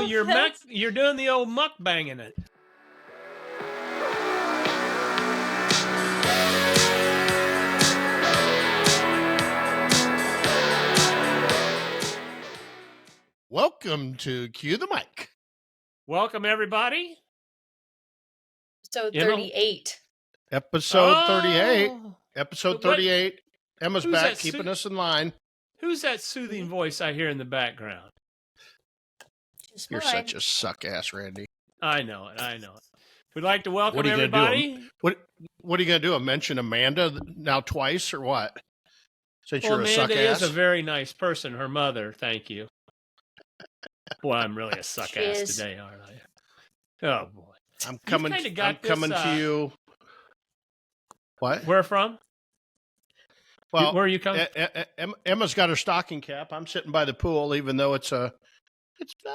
you're doing the old mukbanging it. Welcome to Cue the Mic. Welcome, everybody. So 38. Episode 38. Oh. Episode What- 38. Emma's who's back, that keeping us in line. Who's that soothing voice I hear in the background? Just You're mine. such a suck-ass, Randy. I know it. We'd like to welcome What are you gonna do? everybody. What are you going to do? Mention Amanda now twice or what? Since Well, you're a Amanda suck-ass? is a very nice person. Her mother, thank you. Boy, I'm really a suck She ass is. today, aren't I? Oh boy. I'm coming to you. What? Where from? Well, Where are you coming? Emma's got her stocking cap. I'm sitting by the pool, even though it's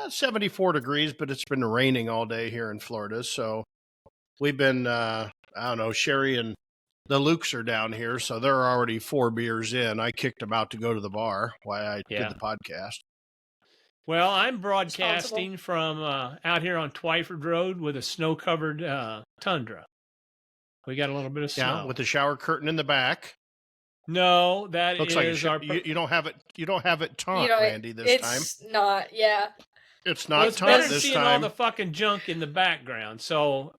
74 degrees, but it's been raining all day here in Florida. So we've been, Sherry and the Lukes are down here, so they're already 4 beers in. I kicked them out to go to the bar while I did the podcast. Well, I'm broadcasting from out here on Twyford Road with a snow-covered tundra. We got a little bit of snow. Yeah, with the shower curtain in the back. No, that Looks is like our. you don't have it. You don't have it taunt, Randy. This time It's not. Yeah. it's Well, not it's taunt better this seeing all time. the fucking junk in the background. So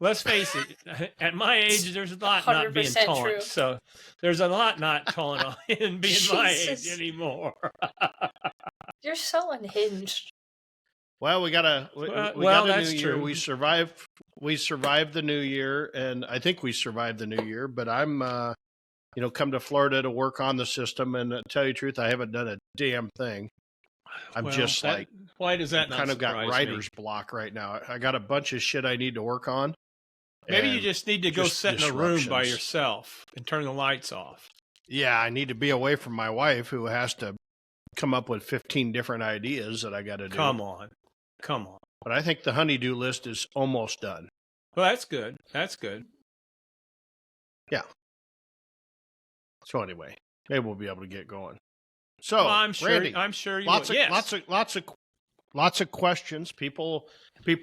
let's face it. At my age, there's a lot not being 100% taunt. true. So there's a lot not taunt on in being my age Jesus. anymore. You're so unhinged. Well, we got a that's new year. true. We survived the new year, and I think we survived the new year. But I'm, come to Florida to work on the system, and to tell you the truth, I haven't done a damn thing. I'm Why does that not kind of got surprise writer's me? block right now. I got a bunch of shit I need to work on. Maybe you and just need to go just sit in a room by disruptions. yourself and turn the lights off. Yeah, I need to be away from my wife, who has to come up with 15 different ideas that I got to do. Come on. But I think the honeydew list is almost done. Well, that's good. So anyway, maybe we'll be able to get going. So Well, I'm sure. Randy, I'm sure you lots will. of Yes. lots of questions. People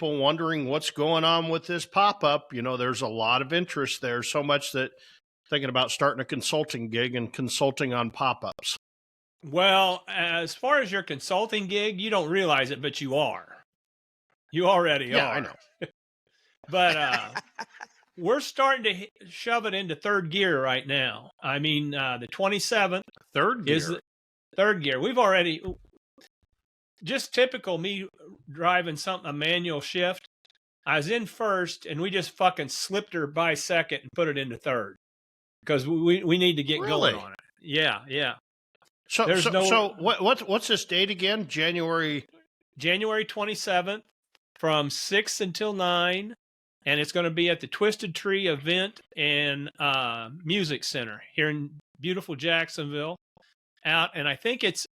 wondering what's going on with this pop-up. There's a lot of interest there, so much that thinking about starting a consulting gig and consulting on pop-ups. Well, as far as your consulting gig, you don't realize it, but you are. You already Yeah, are. I know. But we're starting to shove it into third gear right now. I mean, the 27th Third gear. is the third gear. We've already, just typical me driving a manual shift. I was in first, and we just fucking slipped her by second and put it into third because we need to get Really? going on it. Yeah. So there's what's this date again? January 27th from 6 until 9, and it's going to be at the Twisted Tree Event and Music Center here in beautiful Jacksonville. And I think it's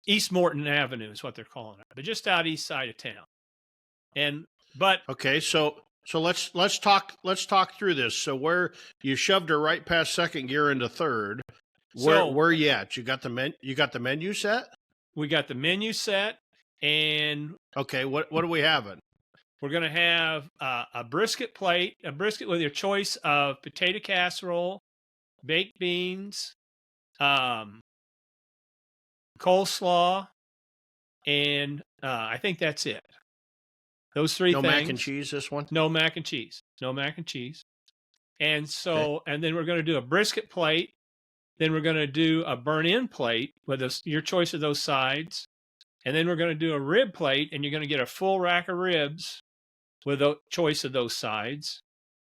East Morton Avenue is what they're calling it, but just out east side of town. Okay, so let's talk through this. So where you shoved her right past second gear into third, where you at? You got the menu set? We got the menu set, and okay, what are we having? we're going to have a brisket plate, a brisket with your choice of potato casserole, baked beans, coleslaw, and I think that's it. Those three things. No mac and cheese this one? No mac and cheese. And so, and then we're going to do a brisket plate. Then we're going to do a burn-in plate with your choice of those sides. And then we're going to do a rib plate, and you're going to get a full rack of ribs with a choice of those sides.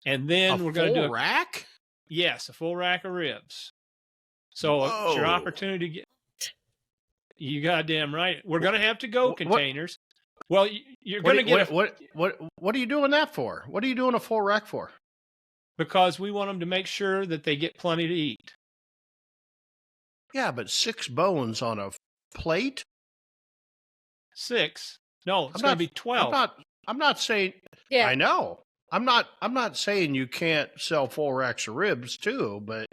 And then we're going to do a rack? Yes, a full rack of ribs. So it's your opportunity to get. You goddamn right. We're going to have to-go containers. Well, you're going to get what are you doing that for? What are you doing a full rack for? Because we want them to make sure that they get plenty to eat. Yeah, but 6 bones on a plate? 6? No, it's going to be 12. I'm not saying. Yeah. I know. I'm not saying you can't sell full racks of ribs too, but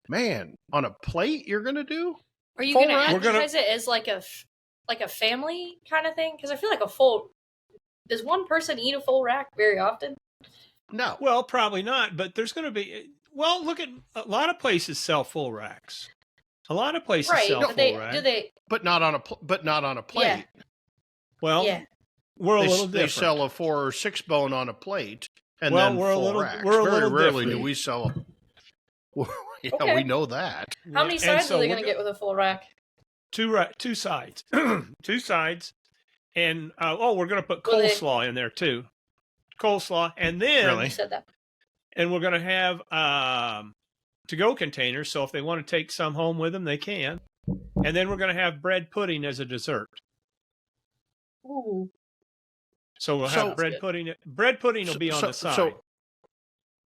man, on a plate you're going to do? Are you Full going to rack? advertise it as like a like a family kind of thing? Because I feel like does one person eat a full rack very often? No. Well, probably not, but there's going to be. Well, look at a lot of places sell full racks. A lot of places Right, sell but full racks. do they? But not on a plate. Well, Yeah. we're a little They different. sell a 4 or 6 bone on a plate, and Well, then we're a full little- racks. we're a Very little rarely do different. we sell. Yeah, Okay. we know that. How many And sides so are they we're going to get with a full rack? two sides, 2 sides, and we're going to put Will they- coleslaw in there too. Coleslaw, and then Really? You said that. and we're going to have to-go containers. So if they want to take some home with them, they can. And then we're going to have bread pudding as a dessert. Ooh. So we'll So- have bread pudding. Bread pudding will be on the side.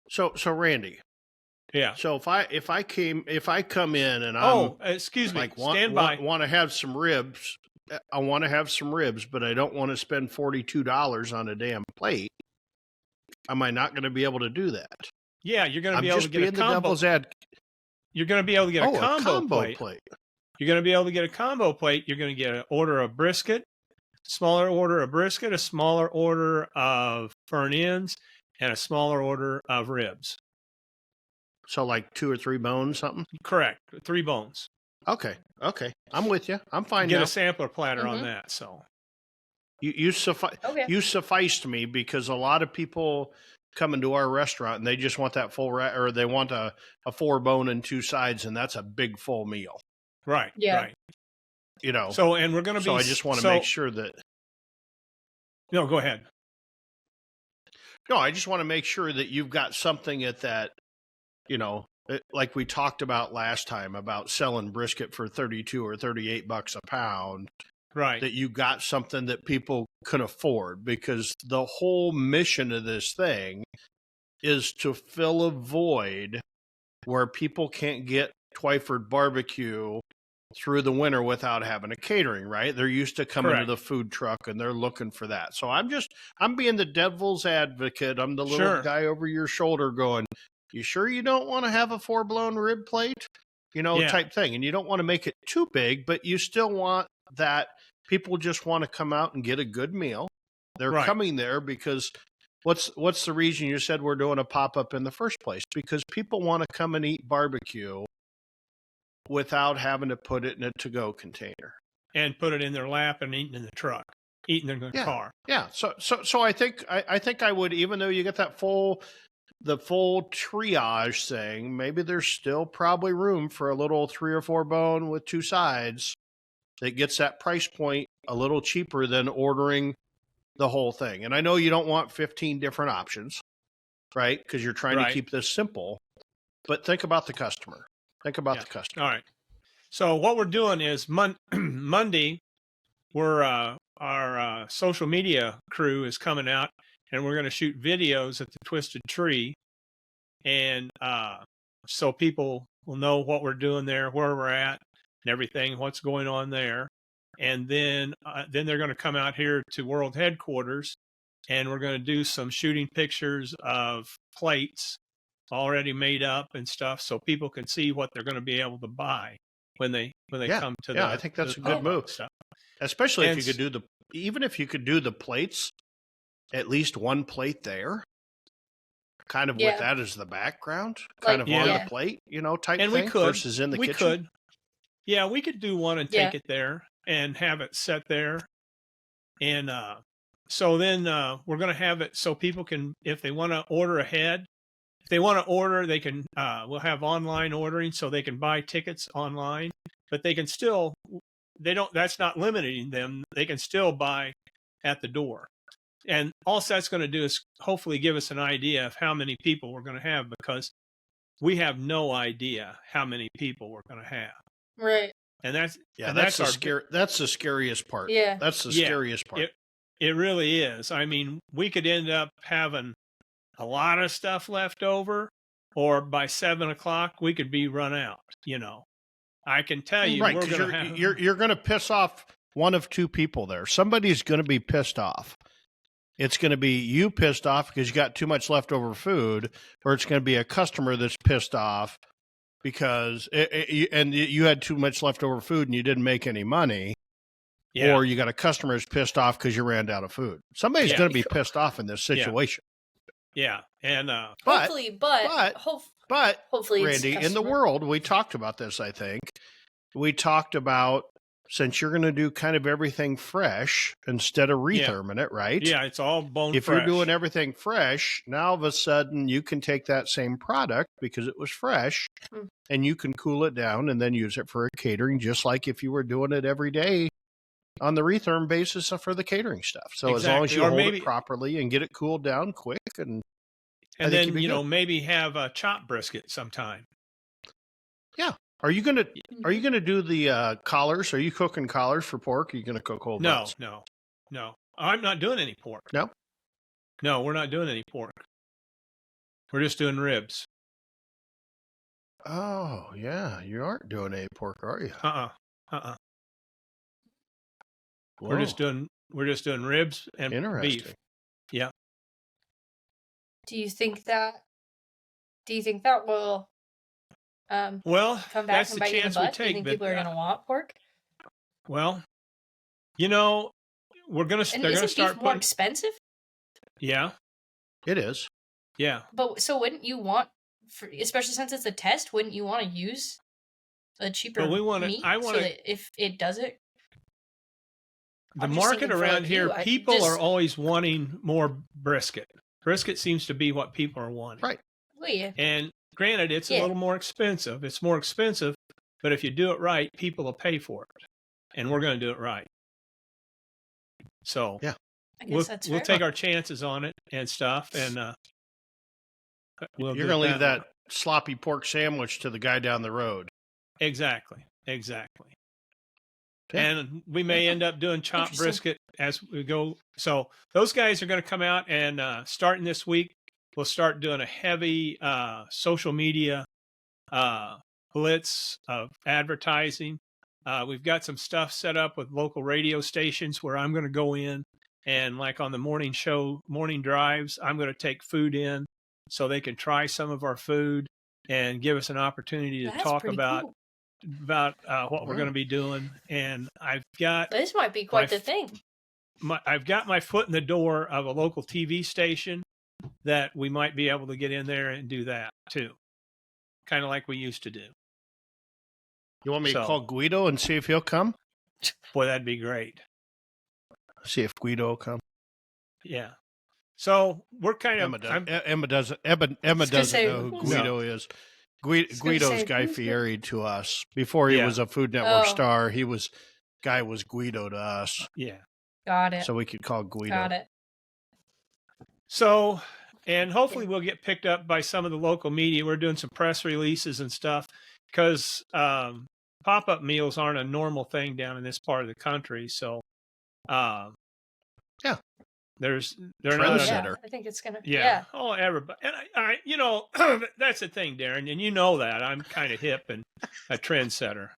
So Randy. Yeah. So if I come in and I'm excuse me. like Stand by. want to have some ribs, I want to have some ribs, but I don't want to spend $42 on a damn plate. Am I not going to be able to do that? Yeah, you're going to I'm be able to just get being a the combo. devil's advocate. You're going to be able to get a combo plate. plate. You're going to be able to get a combo plate. You're going to get an order of brisket, smaller order of brisket, a smaller order of burnt ends, and a smaller order of ribs. So like 2 or 3 bones, something. Correct. 3 bones. Okay, I'm with you. I'm fine Get now. a sampler platter on Mhm. that. So You Okay. you sufficed me, because a lot of people come into our restaurant and they just want that full or they want a 4 bone and 2 sides, and that's a big full meal. right. Yeah. Right. You know. So and we're going to be. So I just want to make sure that. No, go ahead. No, I just want to make sure that you've got something at that, like we talked about last time about selling brisket for 32 or 38 bucks a pound, Right. that you got something that people can afford, because the whole mission of this thing is to fill a void where people can't get Twyford barbecue through the winter without having a catering, right? They're used to coming Correct. to the food truck and they're looking for that. So I'm being the devil's advocate. I'm the little Sure. guy over your shoulder going, you sure you don't want to have a 4 blown rib plate? Yeah. Type thing. And you don't want to make it too big, but you still want that people just want to come out and get a good meal. They're Right. coming there because what's the reason you said we're doing a pop-up in the first place? Because people want to come and eat barbecue without having to put it in a to-go container. And put it in their lap and eating in the truck, eating in the Yeah. car. Yeah. So I think I would, even though you get the full triage thing, maybe there's still probably room for a little 3 or 4 bone with 2 sides that gets that price point a little cheaper than ordering the whole thing. And I know you don't want 15 different options, right? Because you're trying Right. to keep this simple. But think about the customer. Think about Yeah. the customer. All right. So what we're doing is Monday, we're our social media crew is coming out, and we're going to shoot videos at the Twisted Tree, and so people will know what we're doing there, where we're at, and everything, what's going on there. And then they're going to come out here to World Headquarters, and we're going to do some shooting pictures of plates already made up and stuff, so people can see what they're going to be able to buy when they Yeah. come to Yeah, I think that's a good pop-up move. stuff. Especially And if you could even if you could do the plates, at least one plate there, kind of Yeah. with that as the background, Like, kind of on yeah. the plate, type And thing we could versus in the we kitchen. could yeah, we could do one and Yeah. take it there and have it set there. And so then we're going to have it so people can, if they want to order ahead, if they want to order, they can, we'll have online ordering so they can buy tickets online, but they can still, that's not limiting them. They can still buy at the door. And all that's going to do is hopefully give us an idea of how many people we're going to have, because we have no idea how many people we're going to have. Right. And that's, Yeah, and that's our that's the scariest part. Yeah. That's the Yeah. scariest part. It really is. I mean, we could end up having a lot of stuff left over, or by 7 o'clock we could be run out. I can tell you, Right, we're because going to have. you're going to piss off one of 2 people there. Somebody's going to be pissed off. It's going to be you pissed off because you got too much leftover food, or it's going to be a customer that's pissed off because you had too much leftover food and you didn't make any money. Yeah. or you got a customer who's pissed off because you ran out of food. Somebody's Yeah. going to be pissed off in this situation. Yeah. And But hopefully, but hopefully, it's Randy, in the customer- world, we talked about this, I think. We talked about, since you're going to do kind of everything fresh instead of retherming it, right? yeah, it's all bone If fresh. you're doing everything fresh, now all of a sudden you can take that same product because it was fresh and you can cool it down and then use it for a catering, just like if you were doing it every day on the retherm basis for the catering stuff. So as long as Exactly. you Or hold maybe- it properly and get it cooled down quick, and I and think you'd then be good. maybe have a chopped brisket sometime. Are you gonna do the collars? Are you cooking collars for pork? Or are you gonna cook whole No, bones? no. I'm not doing any pork. No? No, we're not doing any pork. We're just doing ribs. Oh yeah, you aren't doing a pork, are you? We're just doing ribs and Interesting. beef. Yeah. Do you think that will Well, come back that's and the bite you in the chance we butt? Do you take. think But people are going to want pork? well, we're gonna And they're gonna isn't start beef more putting. expensive? Yeah, It is. yeah. But so wouldn't you want, especially since it's a test, wouldn't you want to use a cheaper But we wanna- meat I wanna- so that if it does it? The I'm just market thinking for, around like, here, you, I people just- are always wanting more brisket. Brisket seems to be what people are wanting. Right. Well, yeah. And granted, it's a Yeah. little more expensive. It's more expensive, but if you do it right, people will pay for it. And we're going to do it right. So Yeah. I guess we'll that's we'll fair. take our chances on it and stuff. And we'll You're do gonna it leave way. that sloppy pork sandwich to the guy down the road. Exactly. Yeah. And we may end up doing chopped Interesting. brisket as we go. So those guys are going to come out and starting this week, we'll start doing a heavy social media blitz of advertising. We've got some stuff set up with local radio stations where I'm going to go in and, like on the morning show, morning drives, I'm going to take food in so they can try some of our food and give us an opportunity to That's talk pretty about cool. what we're going to be doing. And I've got This might be quite my- the thing. I've got my foot in the door of a local TV station that we might be able to get in there and do that too, kind of like we used to do. You want me to So- call Guido and see if he'll come? Boy, that'd be great. See if Guido will come. Yeah. So we're kind of. Emma doesn't. Emma was gonna doesn't say, know who who's- Guido is. gonna Guido's say, Guy who's Fieri to us. Before he Yeah. was a Food Network Oh. star, Guy was Guido to us, Yeah. Got it. so we could call Guido. Got it. So, and hopefully we'll get picked up by some of the local media. We're doing some press releases and stuff because pop-up meals aren't a normal thing down in this part of the country. So, Yeah. they're Oh, not. Trendsetter. yeah, I think it's gonna. Yeah. Yeah. Oh, everybody. And that's the thing, Darren, and you know that I'm kind of hip and a trendsetter.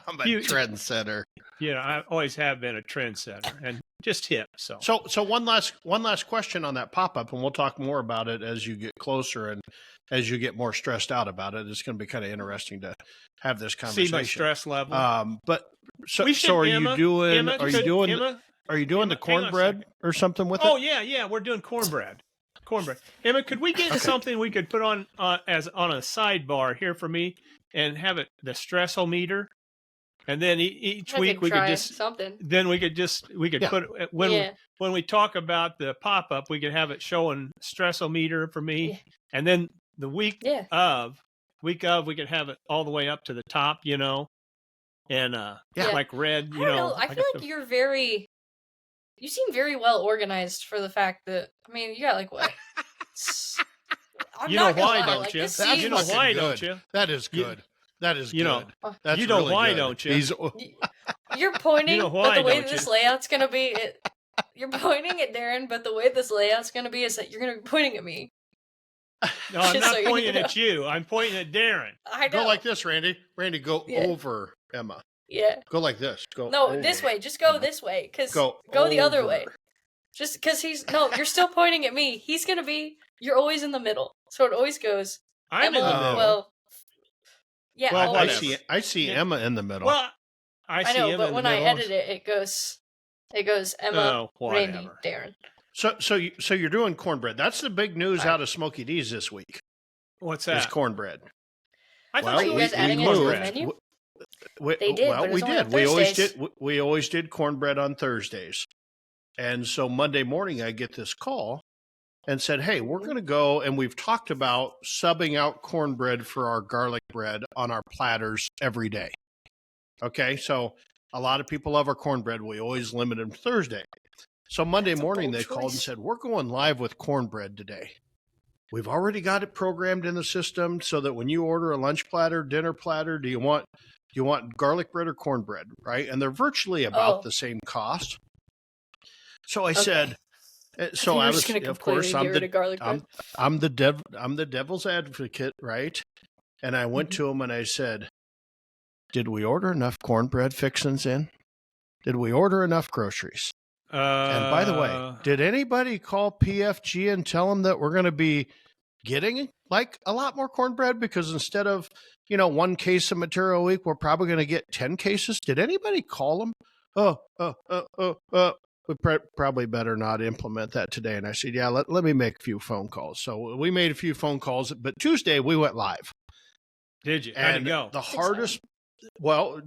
I'm a You- trendsetter. I always have been a trendsetter and just hip. So, So one last question on that pop-up, and we'll talk more about it as you get closer and as you get more stressed out about it. It's going to be kind of interesting to have this conversation. see my stress level. But so We should- are Emma- you doing? Emma, Are you could- doing? Emma, Are you doing the Emma, hang on a cornbread second. or something with Oh it? yeah, we're doing cornbread. Emma, could we get something we could put on as on a sidebar here for me and have it the stress-o-meter, and then each I week we could try just something. we could Yeah. put when Yeah. when we talk about the pop-up, we could have it showing stress-o-meter for me, Yeah. and then the week Yeah. of we could have it all the way up to the top, and Yeah. like red, I don't know. I feel the- like you seem very well organized for the fact that, I mean, you got like what? I'm You not know gonna why, lie, don't like, you? this That's You know seems- fucking why, good. don't you? That is You- good. That is you know, good. That's you know really why, good. don't you? He's, You're pointing, know but why, the way don't this you? layout's gonna be, you're pointing at Darren, but the way this layout's gonna be is that you're gonna be pointing at me. No, I'm Just not so you pointing know. at you. I'm pointing at Darren. I know. go like this, Randy. Randy, go Yeah. over Emma. Yeah. Go like this. Go. No, over. this way. Just go this way. Go the other over. way. Just because you're still pointing at me. You're always in the middle. So it always goes. I'm in the Emma, middle. well, yeah. Well, I always. see. I see Yeah. Emma in the middle. Well, I I see know, him but in when the I middle. edit it goes Emma, Oh, Randy, whatever. Darren. So you're doing cornbread. That's the big news out of Smokey D's this week. What's Is that? cornbread. I thought Are you guys adding it to the moved. menu? We, They did, well, but it was we only on did. We always Thursdays. did. We always did cornbread on Thursdays, and so Monday morning I get this call and said, "Hey, we're going to go, and we've talked about subbing out cornbread for our garlic bread on our platters every day." Okay, so a lot of people love our cornbread. We always limit them to Thursday. So Monday That's a morning bold they called and choice. said, "We're going live with cornbread today. We've already got it programmed in the system so that when you order a lunch platter, dinner platter, do you want garlic bread or cornbread, right? And they're virtually about the same cost." So I said, so I was, of course, I'm the devil's advocate, right? And I went to him and I said, "Did we order enough cornbread fixings in? Did we order enough groceries? And by the way, did anybody call PFG and tell them that we're going to be getting like a lot more cornbread because instead of, 1 case of material a week, we're probably going to get 10 cases? Did anybody call them? We probably better not implement that today." And I said, "Yeah, let me make a few phone calls." So we made a few phone calls, but Tuesday we went live. Did you? How'd it go? The hardest,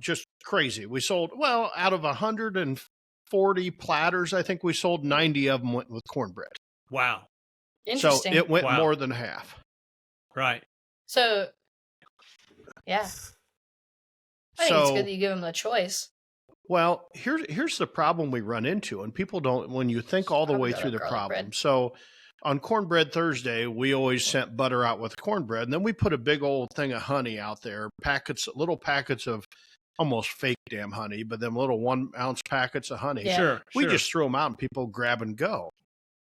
just crazy. We sold, out of 140 platters, I think we sold 90 of them went with cornbread. Wow. Interesting. So it went more than half. Right. So, yeah. I think it's good that you give them a choice. Well, here's the problem we run into, and people don't, when you think all the way through the problem. Bread. So on Cornbread Thursday, we always sent butter out with cornbread, and then we put a big old thing of honey out there, little packets of almost fake damn honey, but them little 1 ounce packets of honey. Yeah. Sure. We just threw them out and people grab and go.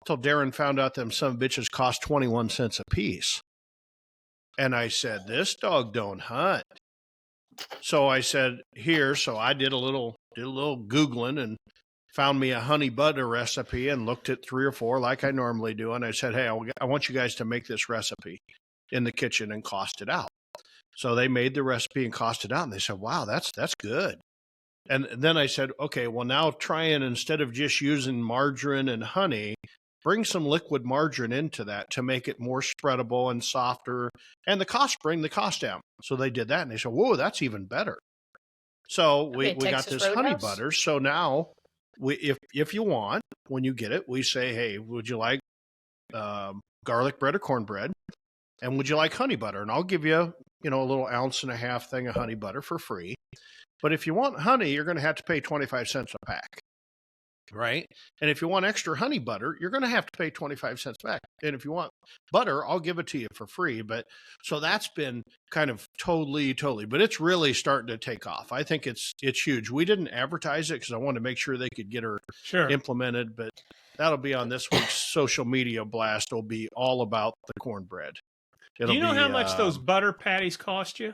Until Darren found out them some bitches cost 21 cents a piece. And I said, "This dog don't hunt." So I said, "Here." So I did a little Googling and found me a honey butter recipe and looked at 3 or 4 like I normally do. And I said, "Hey, I want you guys to make this recipe in the kitchen and cost it out." So they made the recipe and cost it out. And they said, "Wow, that's good." And then I said, "Okay, well, now try and instead of just using margarine and honey, bring some liquid margarine into that to make it more spreadable and softer. And bring the cost down." So they did that. And they said, "Whoa, that's even better." So we got this honey butter. So now if you want, when you get it, we say, "Hey, would you like garlic bread or cornbread? And would you like honey butter?" And I'll give you, a little 1.5 ounce thing of honey butter for free. But if you want honey, you're going to have to pay 25 cents a pack. Right? And if you want extra honey butter, you're going to have to pay 25 cents back. And if you want butter, I'll give it to you for free. But so that's been kind of totally, but it's really starting to take off. I think it's huge. We didn't advertise it because I wanted to make sure they could get her implemented, but that'll be on this week's social media blast. It'll be all about the cornbread. Do you know how much those butter patties cost you?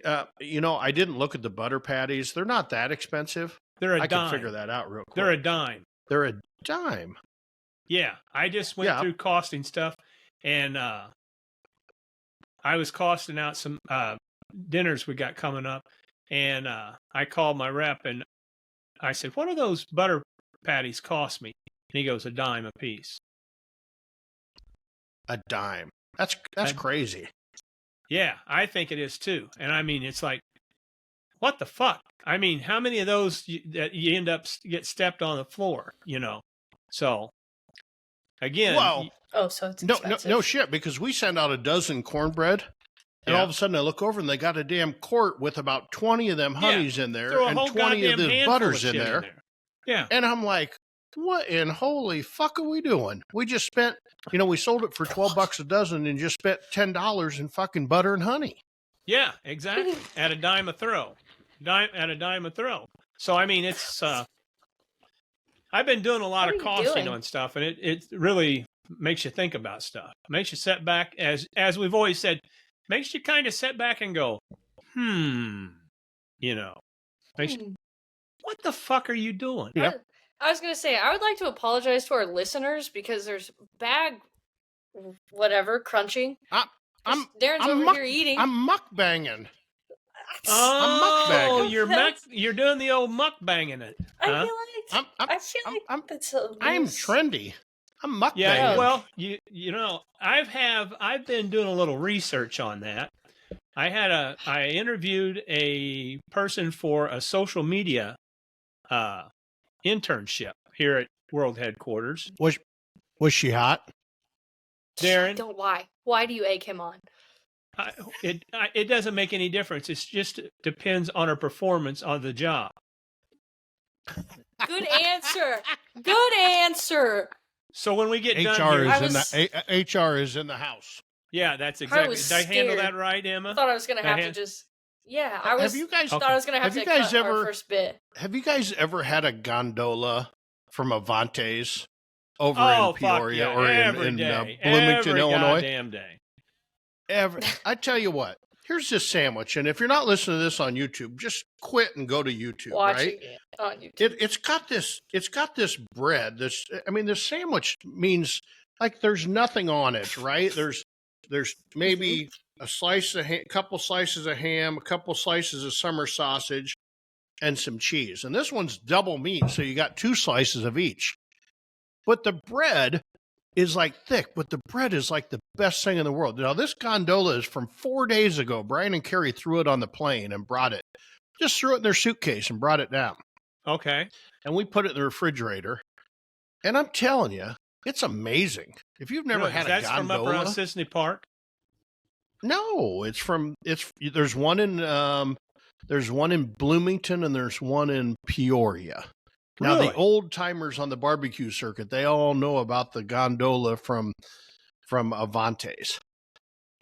I didn't look at the butter patties. They're not that expensive. They're a dime. I can figure that out real quick. They're a dime. They're a dime. Yeah, I just went through costing stuff, and I was costing out some dinners we got coming up, and I called my rep, and I said, "What do those butter patties cost me?" And he goes, "A dime a piece." A dime. That's crazy. Yeah, I think it is too. And I mean, it's like, what the fuck? I mean, how many of those that you end up get stepped on the floor, So, again. So it's expensive. No shit, because we send out a dozen cornbread, and all of a sudden I look over and they got a damn quart with about 20 of them honeys in there and 20 of the butters in there. Yeah. And I'm like, what in holy fuck are we doing? We just spent, we sold it for $12 a dozen and just spent $10 in fucking butter and honey. Yeah, exactly. At a dime a throw. At a dime a throw. So, I mean, it's, I've been doing a lot of costing on stuff, and it really makes you think about stuff. Makes you set back, as we've always said, makes you kind of set back and go, what the fuck are you doing? Yeah. I was going to say, I would like to apologize to our listeners because there's bag crunching. Darren's over here eating. I'm mukbanging. Oh, mukbanging. you're doing the old mukbanging it. I Huh? feel like that's a I'm loose- trendy. I'm mukbanging. Yeah, well, you know, I've been doing a little research on that. I interviewed a person for a social media internship here at World Headquarters. Was she hot? Darren, Don't lie. Why do you egg him on? it doesn't make any difference. It's just depends on her performance on the job. Good answer. Good answer. So when we get done HR here, is HR is in the house. yeah, that's exactly. was Did I handle scared. that right, Emma? I thought I was gonna have to just. Yeah, I was. Have you guys thought I was gonna have to you guys cut our ever- first bit. have you guys ever had a gondola from Avantes over Oh, in Peoria fuck yeah. or Every in day. Bloomington, Every Illinois? goddamn day. I tell you what. Here's this sandwich, and if you're not listening to this on YouTube, just quit and go to YouTube. Watching right? it on YouTube. It's got this bread. This sandwich means like there's nothing on it, right? There's maybe a slice of couple slices of ham, a couple slices of summer sausage, and some cheese. And this one's double meat, so you got 2 slices of each. But the bread is like thick, but the bread is like the best thing in the world. Now, this gondola is from 4 days ago. Brian and Carrie threw it on the plane and brought it. Just threw it in their suitcase and brought it down. Okay. And we put it in the refrigerator. And I'm telling you, it's amazing. If you've never Really? had a That's from up around gondola, Sisney Park. no, there's one in Bloomington and there's one in Peoria. Now, Really? the old timers on the barbecue circuit, they all know about the gondola from Avantes,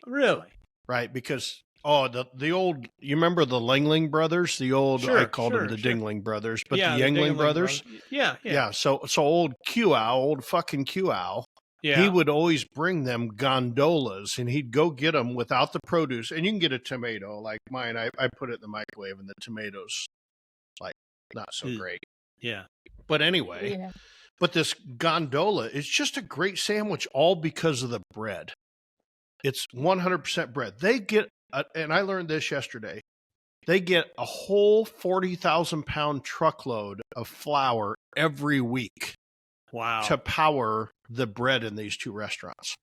Really? right? Because the old, you remember the Langling brothers, the old Sure, I called them the sure. Dingling brothers, but Yeah, the Yangling brothers, Yeah. yeah. So old old fucking Q-Owl, Yeah. he would always bring them gondolas, and he'd go get them without the produce. And you can get a tomato like mine. I put it in the microwave, and the tomato's like not so Mm. great. Yeah. But anyway, Yeah. but this gondola is just a great sandwich, all because of the bread. It's 100% bread. They get, and I learned this yesterday, they get a whole 40,000-pound truckload of flour every week Wow. to power the bread in these 2 restaurants.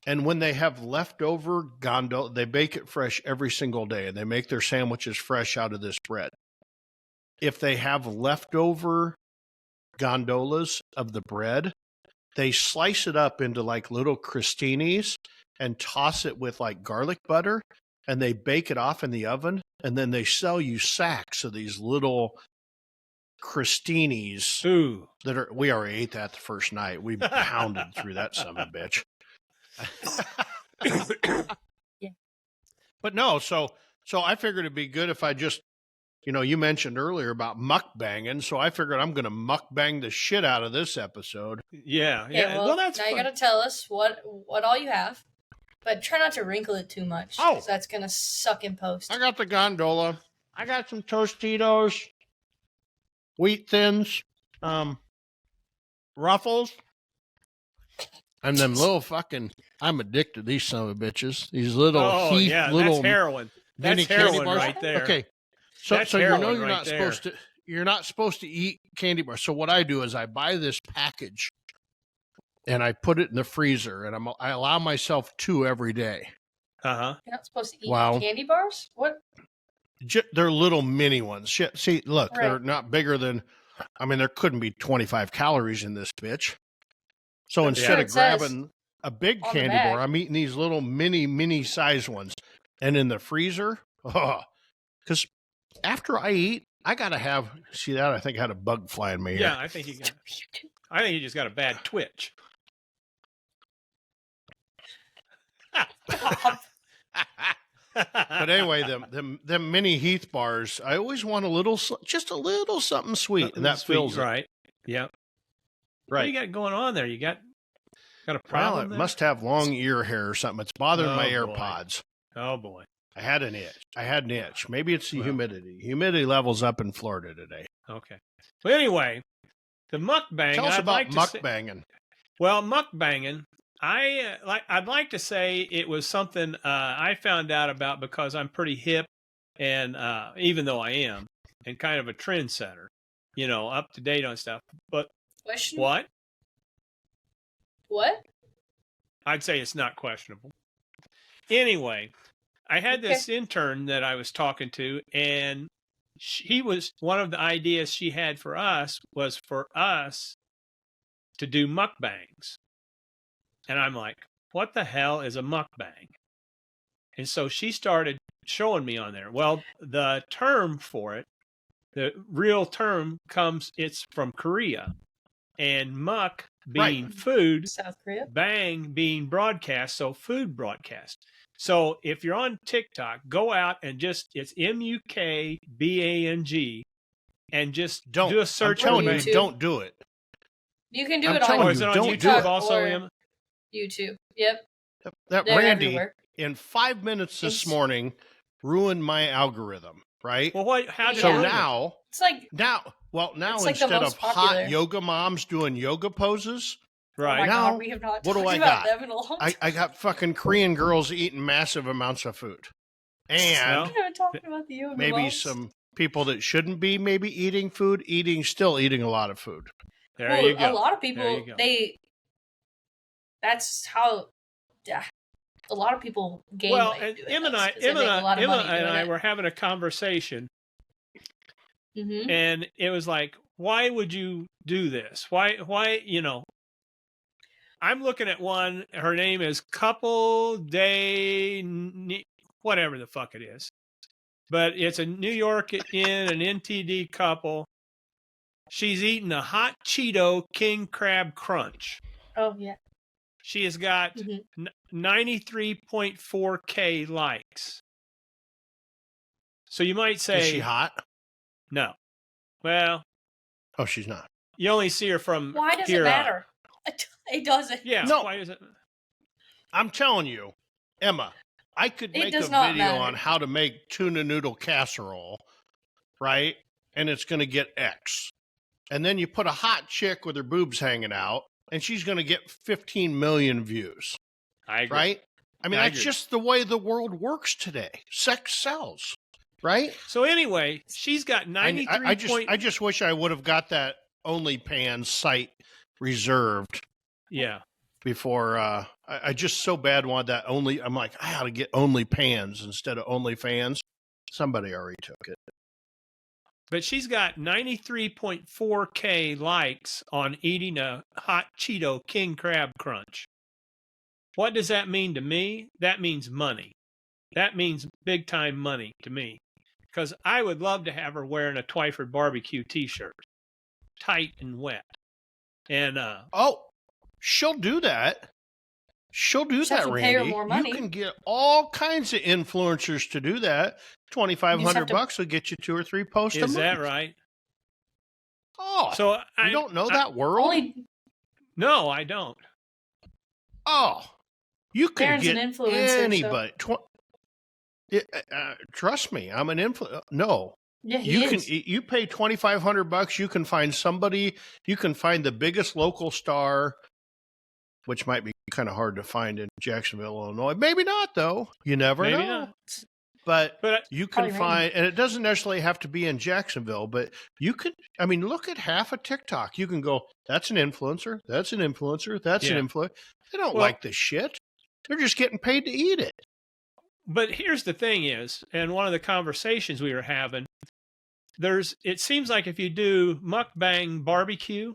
And when they have leftover gondola, they bake it fresh every single day, and they make their sandwiches fresh out of this bread. If they have leftover gondolas of the bread, they slice it up into like little crostinis and toss it with like garlic butter, and they bake it off in the oven, and then they sell you sacks of these little crostinis Ooh. that are, we already ate that the first night. We pounded through that son of a bitch. Yeah. But no, so I figured it'd be good if I just, you mentioned earlier about mukbanging, so I figured I'm going to mukbang the shit out of this episode. Yeah. Okay, Yeah. Well, that's now fun. you gotta tell us what all you have, but try not to wrinkle it too much. Oh. 'Cause that's gonna suck in post. I got the gondola. I got some Tostitos, wheat thins, Ruffles, and them little fucking, I'm addicted to these son of a bitches. These little Oh, Heath yeah. little That's heroin. mini That's candy heroin bars. right there. Okay. So That's you're heroin you're right not there. supposed to eat candy bars. So what I do is I buy this package and I put it in the freezer, and I allow myself 2 every day. Uh-huh. You're not supposed to eat Wow. candy bars? What? They're little mini ones. Shit. See, look, Right. they're not bigger than, there couldn't be 25 calories in this bitch. So Yeah. instead It of says grabbing a big on the candy bag. bar, I'm eating these little mini size ones. And in the freezer, because after I eat, I got to have, see that? I think I had a bug fly in my ear. Yeah, I think you just got a bad twitch. But anyway, them mini Heath bars, I always want just a little something sweet, and that fills it. right. Yeah. What do you got going on there? You got a Well, problem it there? must have long ear hair or something. It's bothering my Oh, boy. AirPods. Oh boy. I had an itch. Maybe it's the Well. humidity. Humidity levels up in Florida today. Okay. Well, anyway, the mukbang. Tell us I'd about like to say- mukbanging. Well, mukbanging. I'd like to say it was something I found out about because I'm pretty hip and even though I am, and kind of a trendsetter, up to date on stuff. But Question? what? What? I'd say it's not questionable. Anyway, I had this intern that I was talking to, and one of the ideas she had for us was for us to do mukbangs. And I'm like, what the hell is a mukbang? And so she started showing me on there. Well, the term for it, the real term it's from Korea. And muk being food, South Korea, bang being broadcast, so food broadcast. So if you're on TikTok, go out and it's MUKBANG, and just do a search. I'm telling you, don't do it. You can do it on YouTube also, Emma? YouTube. Yep. That They're Randy, everywhere. in 5 minutes this morning, ruined my algorithm, right? Well, how did so you now, it's like now it's like instead of hot yoga moms doing yoga poses, right? Oh my now, God, we have not what do I about got? them in a long time. I got fucking Korean girls eating massive amounts of food, and We haven't talked about the yoga maybe moms. some people that shouldn't be maybe eating food, still eating a lot of food. There you go. A lot of people, that's how a lot of people gain weight. And doing Emma this, and Emma and I were having a conversation, mm-hmm. and it was like, why would you do this? Why, I'm looking at one, her name is Couple Day, whatever the fuck it is. But it's a New York an NTD couple. She's eating a hot Cheeto King Crab Crunch. Oh, yeah. She has got 93.4K likes. So you might say... Is she hot? No. Well... Oh, she's not. You only see her from Why does it matter? It doesn't. Yeah, no. Why is it? I'm telling you, Emma, I could make a video on how to make tuna noodle casserole, right? And it's going to get X. And then you put a hot chick with her boobs hanging out, and she's going to get 15 million views. I agree. Right? I mean, that's just the way the world works today. Sex sells, right? So anyway, she's got 93. I just wish I would have got that OnlyPans site reserved. Yeah. Before I just so bad wanted that I'm like, I ought to get OnlyPans instead of OnlyFans. Somebody already took it. But she's got 93.4K likes on eating a hot Cheeto King Crab Crunch. What does that mean to me? That means money. That means big time money to me. Because I would love to have her wearing a Twyford barbecue t-shirt. Tight and wet. And she'll do that. She'll do that, Randy. Pay her more money. You can get all kinds of influencers to do that. $2,500 will get you 2 or 3 posts a month. Is that right? Oh, so you don't know that world? No, I don't. Oh, you can Darren's get an influencer, anybody. So. Trust me, I'm an influencer. No. Yeah, you pay $2,500. You can find somebody. You can find the biggest local star, which might be kind of hard to find in Jacksonville, Illinois. Maybe not, though. You never know. Not. But you can find, and it doesn't necessarily have to be in Jacksonville, but you could. I mean, look at half of TikTok. You can go, that's an influencer. That's an influencer. That's an influencer. They don't like this shit. They're just getting paid to eat it. But here's the thing is, and one of the conversations we were having, it seems like if you do mukbang barbecue,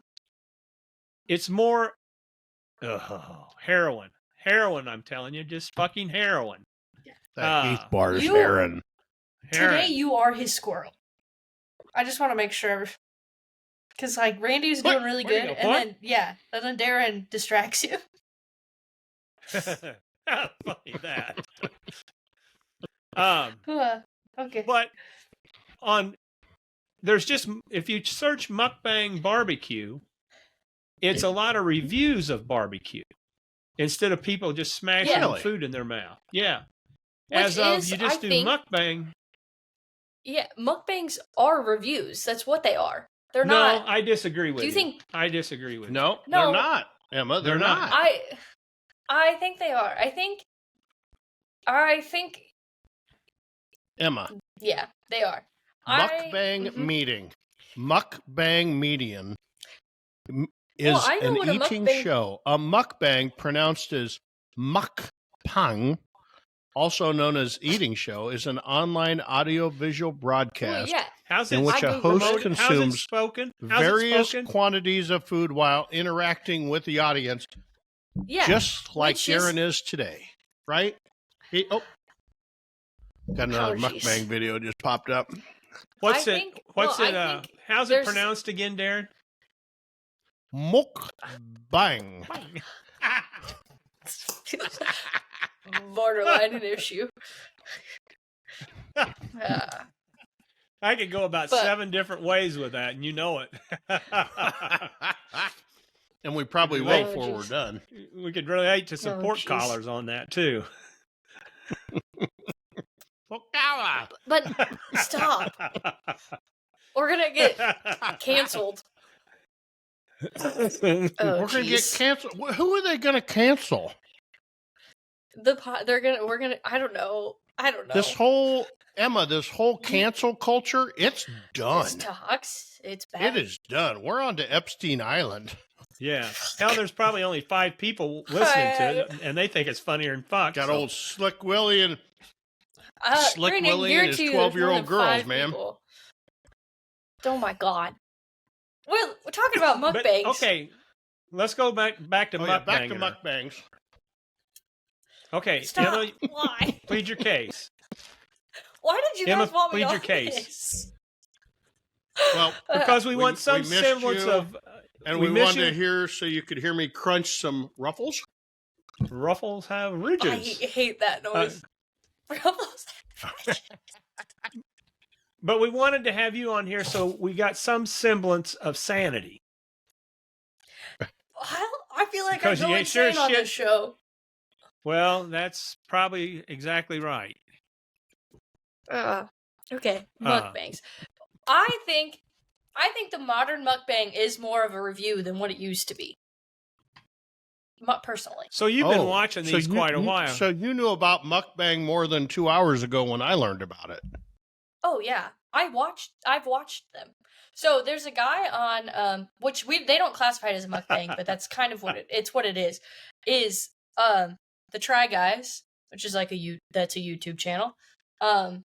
it's more heroin. Heroin, I'm telling you, just fucking heroin. That 8 bars heroin. Today you are his squirrel. I just want to make sure. Because, like, Randy's doing really good, and then Darren distracts you. Funny that. Okay. But if you search mukbang barbecue, it's a lot of reviews of barbecue instead of people just smashing food in their mouth. Yeah. You just do mukbang. Yeah, mukbangs are reviews. That's what they are. They're not. No, I disagree with you. Do you think? I disagree with you. No, they're not, Emma. They're not. I think they are. I think Emma. Yeah, they are. Mukbang meeting. Mukbang median is an eating show. A mukbang, pronounced as mukbang, also known as eating show, is an online audio-visual broadcast in which a host consumes various quantities of food while interacting with the audience, just like Darren is today, right? Got another mukbang video just popped up. How's it pronounced again, Darren? Mukbang. Borderline an issue. I could go about 7 different ways with that, and you know it. And we probably will before we're done. We could relate to some pork collars on that, too. But stop. We're going to get canceled. We're going to get canceled. Who are they going to cancel? I don't know. This whole cancel culture, it's done. This talks. It's bad. It is done. We're on to Epstein Island. Yeah. Hell, there's probably only 5 people listening to it, and they think it's funnier than Fox. Got old Slick Willie and his 12-year-old girls, man. People. Oh my God. We're talking about mukbangs. Okay, let's go back to mukbang. Back to mukbangs. Okay, stop. Emma, why? Plead your case. Why did you guys want me plead on your case. This? Well, because we want some semblance of... And we wanted to hear so you could hear me crunch some ruffles. Ruffles have ridges. I hate that noise. Ruffles have ridges. But we wanted to have you on here so we got some semblance of sanity. I feel like I'm going insane on this show. Well, that's probably exactly right. Okay, mukbangs. I think the modern mukbang is more of a review than what it used to be. Personally. So you've been watching these quite a while. So you knew about mukbang more than 2 hours ago when I learned about it. Oh yeah, I've watched them. So there's a guy on which they don't classify it as a mukbang, but that's kind of what it is. Is the Try Guys, which is like that's a YouTube channel. One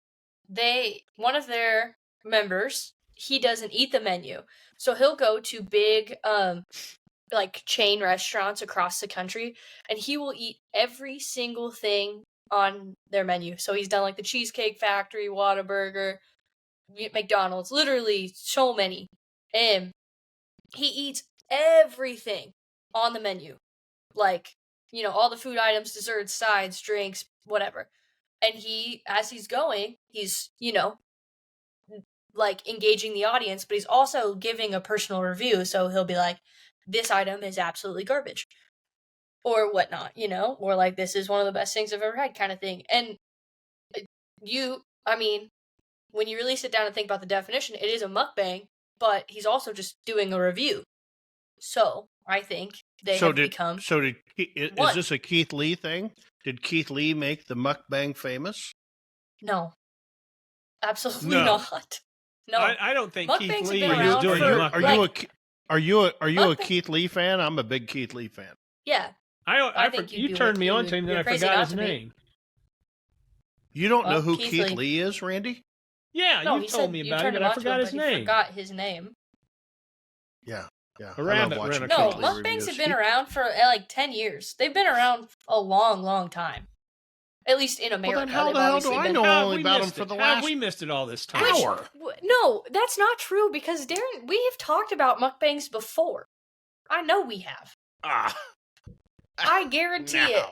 of their members, he doesn't eat the menu. So he'll go to big like chain restaurants across the country and he will eat every single thing on their menu. So he's done like the Cheesecake Factory, Whataburger, McDonald's, literally so many. And he eats everything on the menu. Like, all the food items, desserts, sides, drinks, whatever. And as he's going, he's, like engaging the audience, but he's also giving a personal review. So he'll be like, this item is absolutely garbage or whatnot, or like, this is one of the best things I've ever had kind of thing. And when you really sit down and think about the definition, it is a mukbang, but he's also just doing a review. So I think they have become. So is this a Keith Lee thing? Did Keith Lee make the mukbang famous? No, absolutely not. No, I don't think Mukbangs Keith Lee is doing mukbang. Are you a Keith Lee fan? I'm a big Keith Lee fan. Yeah, I think you turned me on to him, then I forgot his name. You don't know who Keith Lee is, Randy? Yeah, you told me about him, but I forgot his name. Forgot his name. Yeah. A rabbit. No, mukbangs have been around for like 10 years. They've been around a long, long time. At least in America. Well, then how the hell do I know only about them for the last... How we missed it all this time? No, that's not true, because Darren, we have talked about mukbangs before. I know we have. I guarantee it.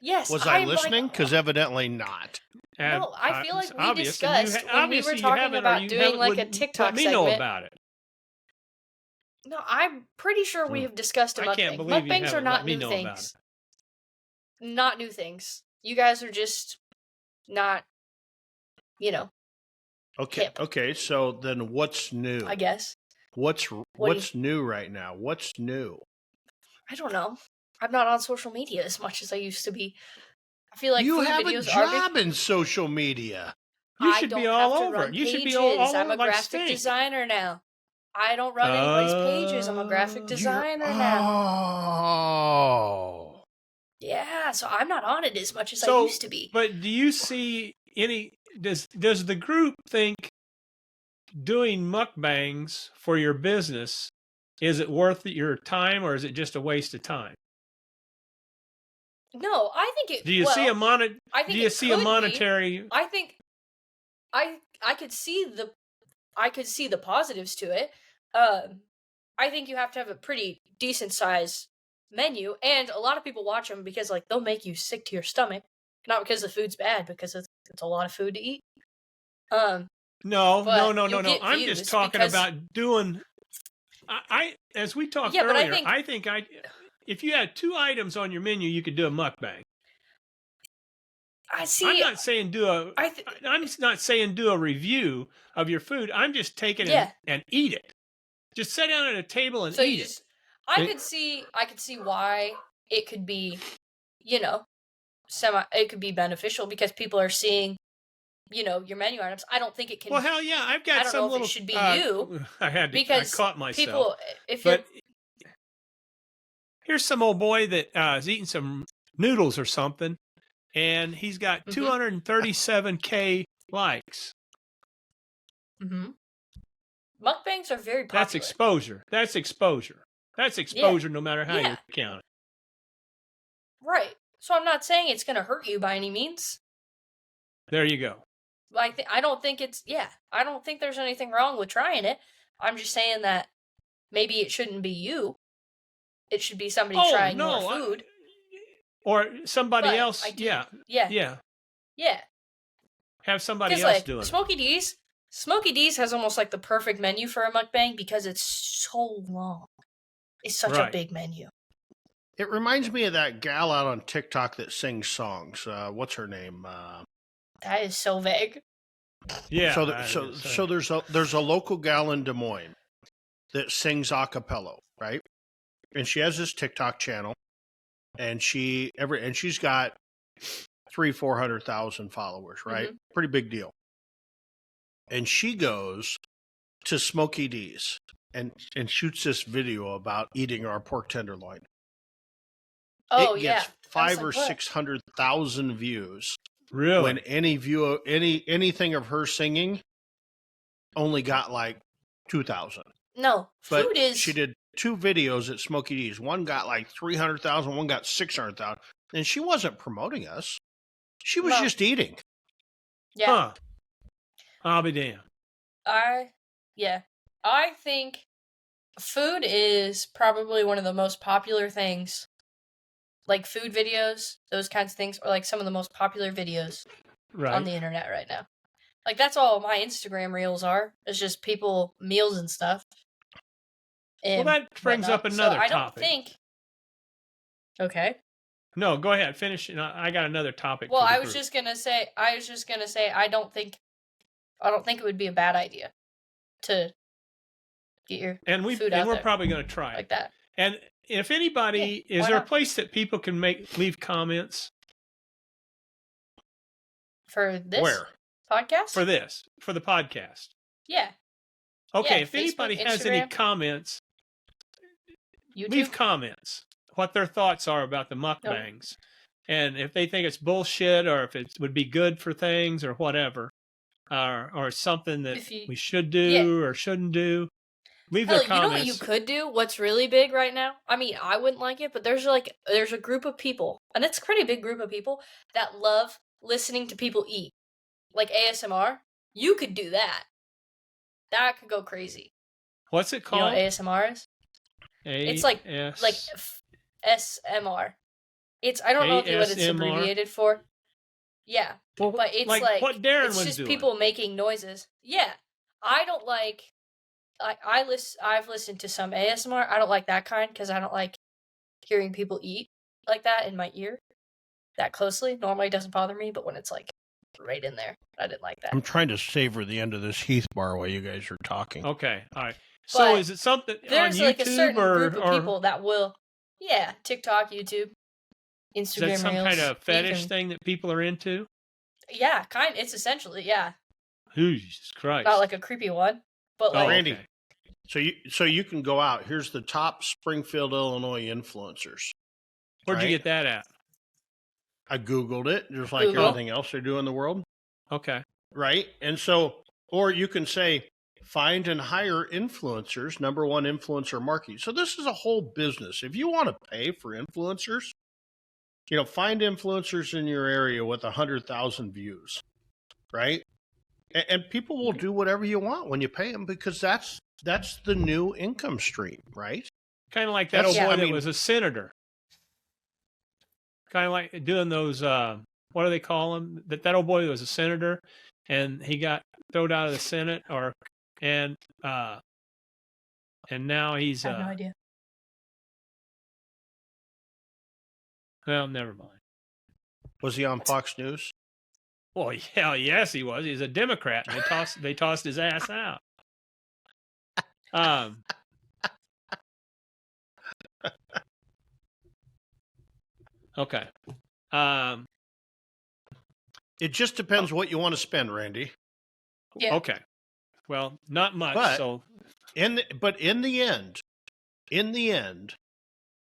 Yes. Was I listening? Because evidently not. No, I feel like we discussed when we were talking about doing like a TikTok segment. Let me know about it. No, I'm pretty sure we have discussed a mukbang. I can't believe mukbangs are not new things. Not new things. You guys are just not, Okay. hip. Okay. So then, what's new? I guess. What's new right now? What's new? I don't know. I'm not on social media as much as I used to be. I feel like you food have videos a job in social media. You I should don't be have all to over run it. You should pages. be all I'm over a like graphic steak. designer now. I don't run anybody's pages. I'm a graphic designer now. Oh. Yeah, so I'm not on it as much as I So, used to be. but do you see any? Does the group think doing mukbangs for your business, is it worth your time, or is it just a waste of time? No, I think it. Do you see a I think Do you it see a could be. monetary? I think I could see the positives to it. I think you have to have a pretty decent size menu, and a lot of people watch them because like they'll make you sick to your stomach, not because the food's bad, because it's a lot of food to eat. No. But you'll get I'm views just talking because- about doing. I as we talked Yeah, but earlier, I think- if you had 2 items on your menu, you could do a mukbang. I see. I'm not saying I'm not saying do a review of your food. I'm just taking it and eat it. Just sit down at a table and eat it. I could see why it could be, it could be beneficial because people are seeing, your menu items. I don't think it can. Well, hell yeah, I've got I don't some know if little. it should be you. I Because caught myself. people, if but you're, here's some old boy that is eating some noodles or something, and he's got 237K likes. mm-hmm. Mukbangs are very popular. That's exposure. That's exposure no matter how you count it. Right. So I'm not saying it's going to hurt you by any means. There you go. I don't think I don't think there's anything wrong with trying it. I'm just saying that maybe it shouldn't be you. It should be somebody trying your food. Or somebody else. Yeah. Have somebody else doing it. Smokey D's has almost like the perfect menu for a mukbang because it's so long. It's such a big menu. It reminds me of that gal out on TikTok that sings songs. What's her name? That is so vague. Yeah. So there's a local gal in Des Moines that sings a cappella, right? And she has this TikTok channel, and she's got 300,000-400,000 followers, right? Mm-hmm. Pretty big deal. And she goes to Smokey D's and shoots this video about eating our pork tenderloin. Oh, it gets 500,000 or 600,000 views. Really? When anything of her singing only got like 2,000. No, but she did 2 videos at Smokey D's. One got like 300,000, one got 600,000, and she wasn't promoting us. She was just eating. Yeah. Huh. I'll be damned. I think food is probably one of the most popular things. Like food videos, those kinds of things, are like some of the most popular videos on the internet right now. Like that's all my Instagram reels are. It's just people, meals and stuff. Well, that brings up another topic. I don't think. Okay. No, go ahead. Finish. I got another topic. Well, I was just gonna say. I don't think it would be a bad idea to get your food out we're there probably going to try like it. that. And if anybody, is there a place that people can leave comments for this podcast? For the podcast. Yeah. Okay, Yeah, if anybody Facebook, has any Instagram, comments, YouTube? leave comments. What their thoughts are about the mukbangs, and if they think it's bullshit or if it would be good for things or whatever, or something that we should do or shouldn't do. Leave their comments. You know what you could do? What's really big right now? I mean, I wouldn't like it, but there's a group of people, and it's a pretty big group of people that love listening to people eat, like ASMR. You could do that. That could go crazy. What's it called? You know what ASMR is? It's like SMR. I don't know what it's abbreviated for. Yeah, well, but it's like what Darren was just doing. People making noises. Yeah, I don't like. I've listened to some ASMR. I don't like that kind because I don't like hearing people eat like that in my ear that closely. Normally, it doesn't bother me, but when it's like right in there, I didn't like that. I'm trying to savor the end of this Heath bar while you guys are talking. Okay, all right. So is it something on YouTube like a certain group of people that will, TikTok, YouTube, Instagram. Is that some Reels, kind of fetish thing that people are into? Yeah, it's essentially, Jesus Christ. Not like a creepy one, but like Randy. okay. So you can go out. Here's the top Springfield, Illinois influencers. Where'd you right? get that at? I Googled it, just like Google. everything else they do in the world. Okay. Right. And so, or you can say, find and hire influencers, number one influencer marketing. So this is a whole business. If you want to pay for influencers, find influencers in your area with 100,000 views, right? And people will do whatever you want when you pay them because that's the new income stream, right? Kind of like that That's- old boy I that mean- was a senator. Kind of like doing those, what do they call them? That old boy that was a senator and he got thrown out of the Senate and now he's, I have no idea. well, never mind. Was he on Fox News? Well, yeah, yes, he was. He's a Democrat. And they tossed his ass out. Okay. It just depends what you want to spend, Randy. Yeah. Okay. Well, not much. But- so But in the end,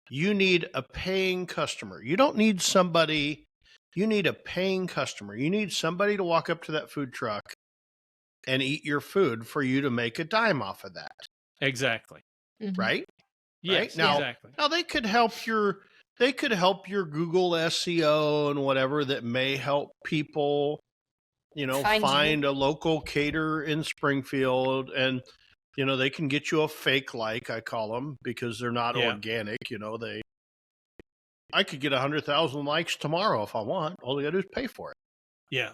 you need a paying customer. You don't need somebody. You need a paying customer. You need somebody to walk up to that food truck and eat your food for you to make a dime off of that, exactly. Mhm. right? Yes, Now- exactly. Now they could help your Google SEO and whatever that may help people, Find you. find a local caterer in Springfield and they can get you a fake like I call them because they're not Yeah. organic, I could get 100,000 likes tomorrow if I want. All you got to do is pay for it. Yeah.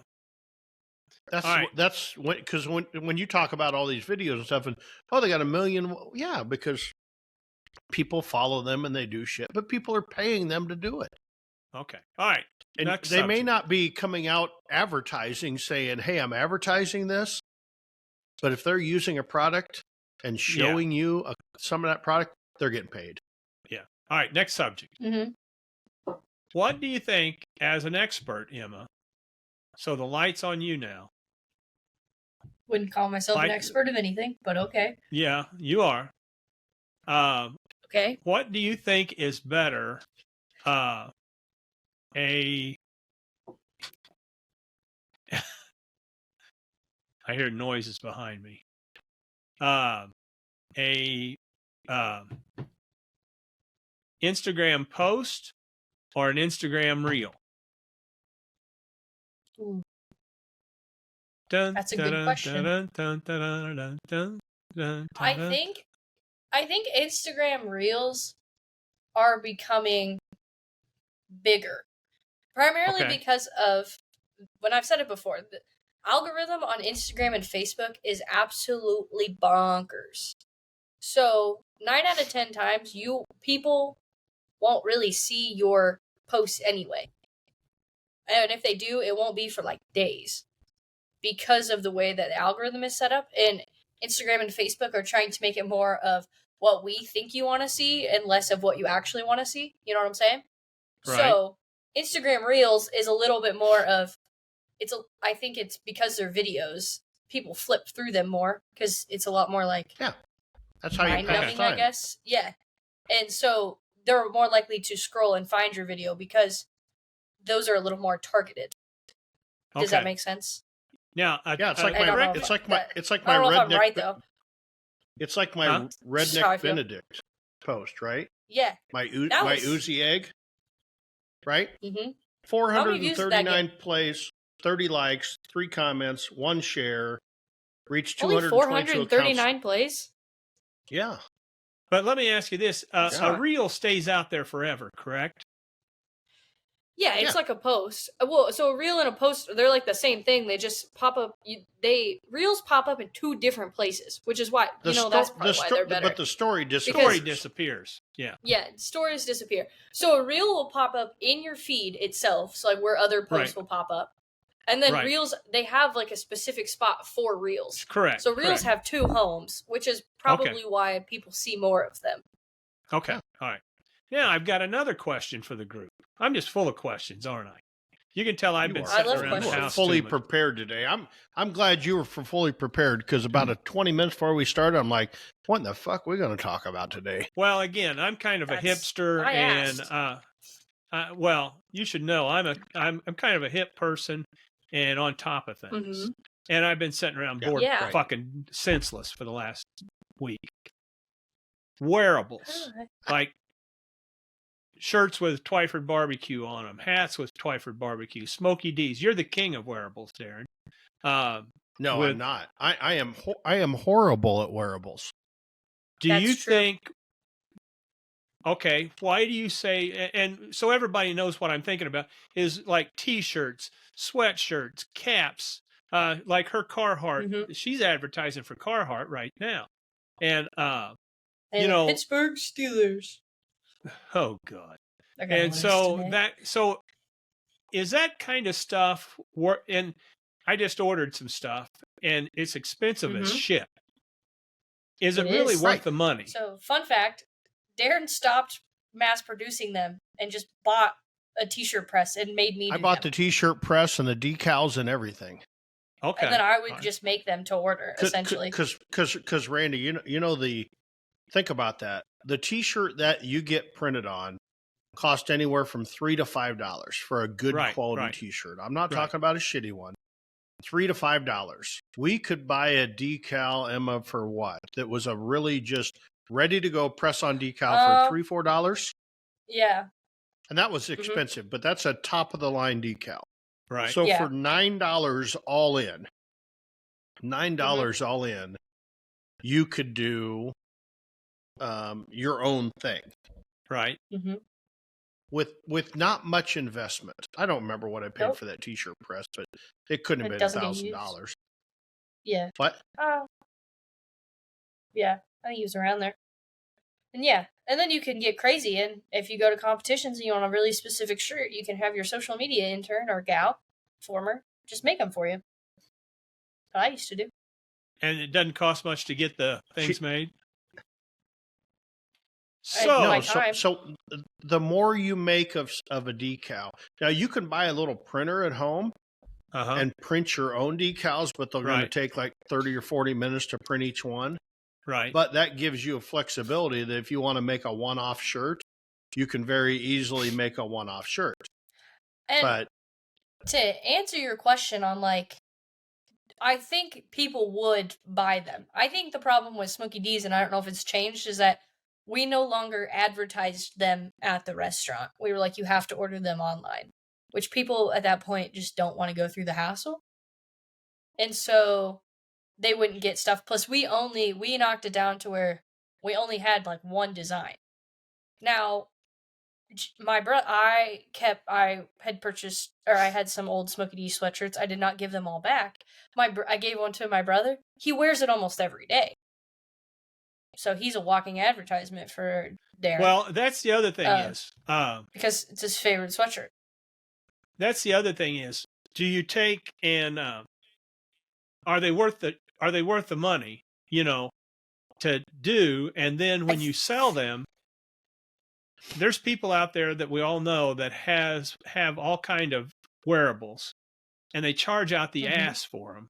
That's All right. that's because when you talk about all these videos and stuff and they got 1 million, yeah, because people follow them and they do shit, but people are paying them to do it. Okay. All right. And Next they may subject. not be coming out advertising saying, "Hey, I'm advertising this," but if they're using a product and showing you some of that product, they're getting paid. All right. Next subject. Mhm. What do you think, as an expert, Emma? So the light's on you now. Wouldn't call myself an Like- expert of anything, but okay. Yeah, you are. Okay. What do you think is better? I hear noises behind me. Instagram post or an Instagram reel? Ooh. Dun, That's a dun, good dun, question. dun, dun, dun, dun, dun, dun, dun, I dun. think Instagram Reels are becoming bigger. Primarily Okay. because of when I've said it before, the algorithm on Instagram and Facebook is absolutely bonkers. So 9 out of 10 times people won't really see your posts anyway. And if they do, it won't be for like days. Because of the way that the algorithm is set up, and Instagram and Facebook are trying to make it more of what we think you want to see and less of what you actually want to see. You know what I'm saying? Right. So Instagram Reels is a little bit more of I think it's because they're videos, people flip through them more because it's a lot more like That's how you mind pass numbing, time. I guess. Yeah. And so they're more likely to scroll and find your video because those are a little more targeted. Does that Okay. make sense? Now, Yeah, it's like I don't know my if it's I- like my that- it's like I my don't know if I'm redneck right though. it's like my Huh? Just how I redneck feel. Benedict post, right? Yeah. My That my was- Uzi egg, right? Mm-hmm. 439 views did that get? plays, 30 likes, 3 comments, 1 share, reached Only 222 accounts. 439 plays. Yeah. but let me ask you this: Yeah. a reel stays out there forever, correct? Yeah, it's Yeah. like a post. Well, so a reel and a post, they're like the same thing. They just pop up. Reels pop up in 2 different places, which is why that's probably why they're better. But the story disappears. Story disappears. Yeah. Yeah, stories disappear. So a reel will pop up in your feed itself, so like where other posts Right. will pop up. And then Right. reels, they have like a specific spot for reels. Correct. So reels correct. have 2 homes, which is probably why people see more of them. Okay. All right. Now I've got another question for the group. I'm just full of questions, aren't I? You can tell I've been are- sitting love around the You are house fully too much. prepared today. I'm glad you were fully prepared because about 20 minutes before we started, I'm like, what in the fuck are we going to talk about today? Well, again, I'm kind of a hipster, I and asked. well, you should know I'm kind of a hip person and on top of things. And I've been sitting around bored, Yeah. fucking senseless for the last week. Wearables, like shirts with Twyford barbecue on them, hats with Twyford barbecue, Smoky D's. You're the king of wearables, Darren. No, I'm not. I am horrible at wearables. Do That's you true. think? Okay, why do you say? And so everybody knows what I'm thinking about is like T-shirts, sweatshirts, caps. Like her Carhartt. She's advertising for Carhartt right now, and you know, Pittsburgh Steelers. oh god. I got a And list so today. so is that kind of stuff? And I just ordered some stuff, and it's expensive as shit. Is it really is. worth the money? So, fun fact: Darren stopped mass producing them and just bought a T-shirt press and made me. I bought the T-shirt press and the decals and everything. Okay. And then I would just make them to order, essentially. Because Randy, you know think about that. The T-shirt that you get printed on cost anywhere from $3 to $5 for a good quality T-shirt. I'm not talking about a shitty one. $3 to $5. We could buy a decal, Emma, for what? That was a really just ready to go press on decal for $3-4. Yeah. And that was expensive, but that's a top of the line decal. Right. So for $9 all in, all in, you could do your own thing. Right. With not much investment. I don't remember what I paid for that T-shirt press, but it couldn't have been $1,000. Yeah. What? Yeah, I think he was around there. And yeah, and then you can get crazy, and if you go to competitions and you want a really specific shirt, you can have your social media intern or gal, former, just make them for you. That's what I used to do. And it doesn't cost much to get the things made. So the more you make of a decal, now you can buy a little printer at home and print your own decals, but they're going to take like 30 or 40 minutes to print each one. Right. But that gives you a flexibility that if you want to make a one-off shirt, you can very easily make a one-off shirt. And to answer your question on like, I think people would buy them. I think the problem with Smoky D's, and I don't know if it's changed, is that we no longer advertised them at the restaurant. We were like, you have to order them online, which people at that point just don't want to go through the hassle. And so they wouldn't get stuff. Plus, we knocked it down to where we only had like one design. Now, I had purchased, or I had some old Smoky D sweatshirts. I did not give them all back. I gave one to my brother. He wears it almost every day. So he's a walking advertisement for Darren. Well, that's the other thing because it's his favorite sweatshirt. That's the other thing is, do you take and are they worth the money, to do? And then when you sell them, there's people out there that we all know that have all kind of wearables, and they charge out the ass for them.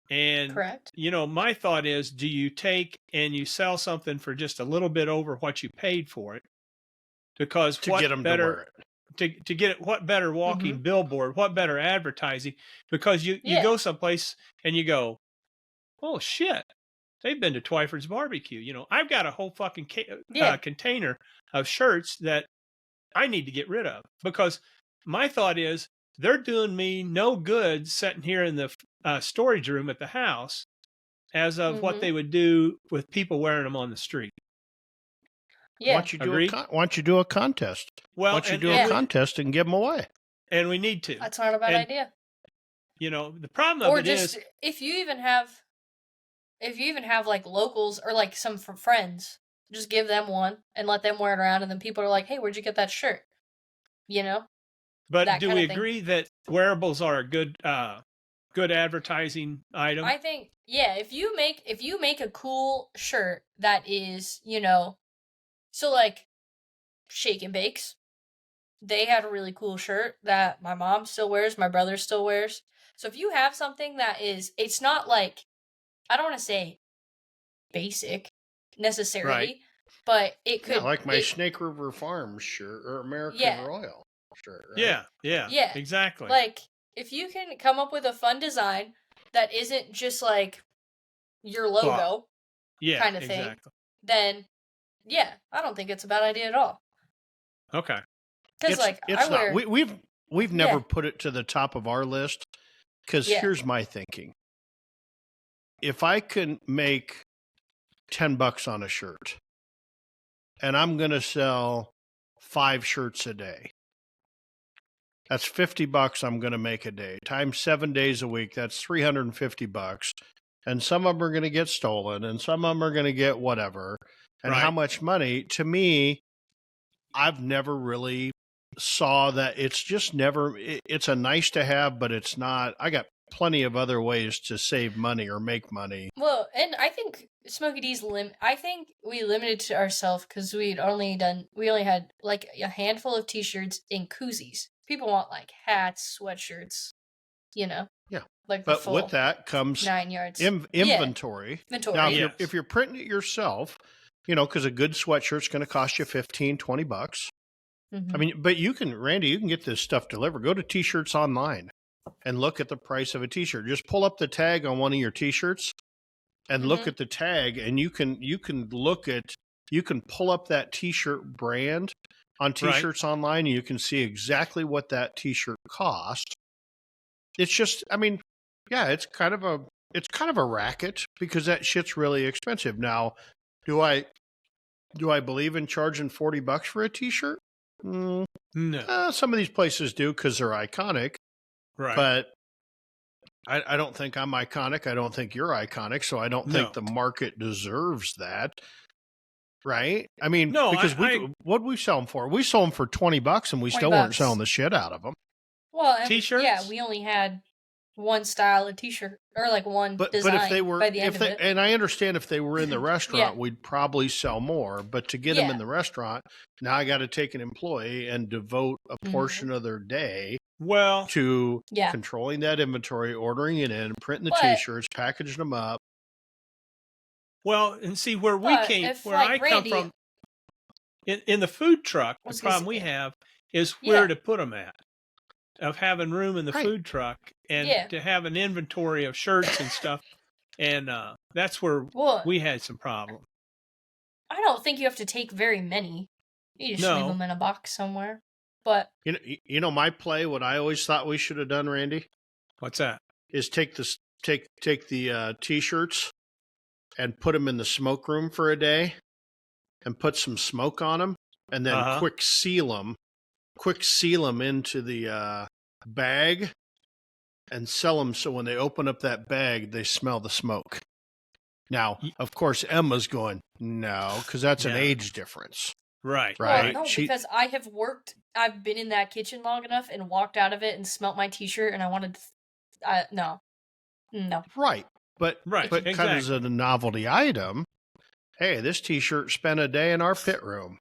And, correct. My thought is, do you take and you sell something for just a little bit over what you paid for it? Because to get them better, to get it, what better walking billboard, what better advertising? Because you go someplace and you go, oh shit, they've been to Twyford's barbecue. I've got a whole fucking container of shirts that I need to get rid of, because my thought is they're doing me no good sitting here in the storage room at the house as of what they would do with people wearing them on the street. Yeah. Why don't you do a contest? Well, why don't you do a contest and give them away? And we need to. That's not a bad idea. The problem of it is, if you even have like locals or like some friends, just give them one and let them wear it around, and then people are like, "Hey, where'd you get that shirt?" But do we agree that wearables are a good advertising item? I think, yeah. If you make a cool shirt that is, so like shake and bakes, they had a really cool shirt that my mom still wears, my brother still wears. So if you have something that is, it's not like, I don't want to say basic necessarily, but it Yeah, could, like my Snake River Farms shirt or American Royal shirt, right? Yeah, exactly. Like, if you can come up with a fun design that isn't just like your logo kind of thing, then yeah, I don't think it's a bad idea at all. Okay. Because it's not. We've never put it to the top of our list because here's my thinking. If I can make $10 on a shirt and I'm going to sell 5 shirts a day, that's $50 I'm going to make a day. Times 7 days a week, that's $350. And some of them are going to get stolen and some of them are going to get whatever. And how much money? To me, I've never really saw that. It's just never, it's a nice to have, but it's not. I got plenty of other ways to save money or make money. Well, and I think Smokey D's I think we limited to ourselves because we only had like a handful of t-shirts and koozies. People want like hats, sweatshirts, you know. Yeah. Like but with that comes 9 yards inventory. Inventory. Now, if you're printing it yourself, you know, because a good sweatshirt's going to cost you $15, $20. Mm-hmm. I mean, but Randy, you can get this stuff delivered. Go to T-shirts online and look at the price of a T-shirt. Just pull up the tag on one of your T-shirts and look at the tag, and you can pull up that T-shirt brand on T-shirts online, and you can see exactly what that T-shirt cost. It's just, I mean, yeah, it's kind of a racket because that shit's really expensive. Now, do I believe in charging $40 for a T-shirt? No. Some of these places do because they're iconic. Right. But I don't think I'm iconic. I don't think you're iconic. So I don't think the market deserves that. Right? I mean, because what we sell them for? We sold them for $20 and we still weren't selling the shit out of them. Well, T-shirts? Yeah, we only had one style of T-shirt or like one design. But if they were, by the end of it. And I understand if they were in the restaurant, we'd probably sell more. But to get them in the restaurant, now I got to take an employee and devote a portion of their day to controlling that inventory, ordering it in, printing the T-shirts, packaging them up. Well, and see where I come from in the food truck. The problem we have is where to put them at. Of having room in the food truck and to have an inventory of shirts and stuff. And that's where we had some problems. I don't think you have to take very many. You just leave them in a box somewhere. But you know my play, what I always thought we should have done, Randy? What's that? Is take the T-shirts and put them in the smoke room for a day and put some smoke on them and then quick seal them into the bag and sell them so when they open up that bag, they smell the smoke. Now, of course, Emma's going, no, because that's an age difference. Right. Well, no, because I've been in that kitchen long enough and walked out of it and smelt my T-shirt and I wanted to, no. Right. But kind of as a novelty item, hey, this T-shirt spent a day in our pit room.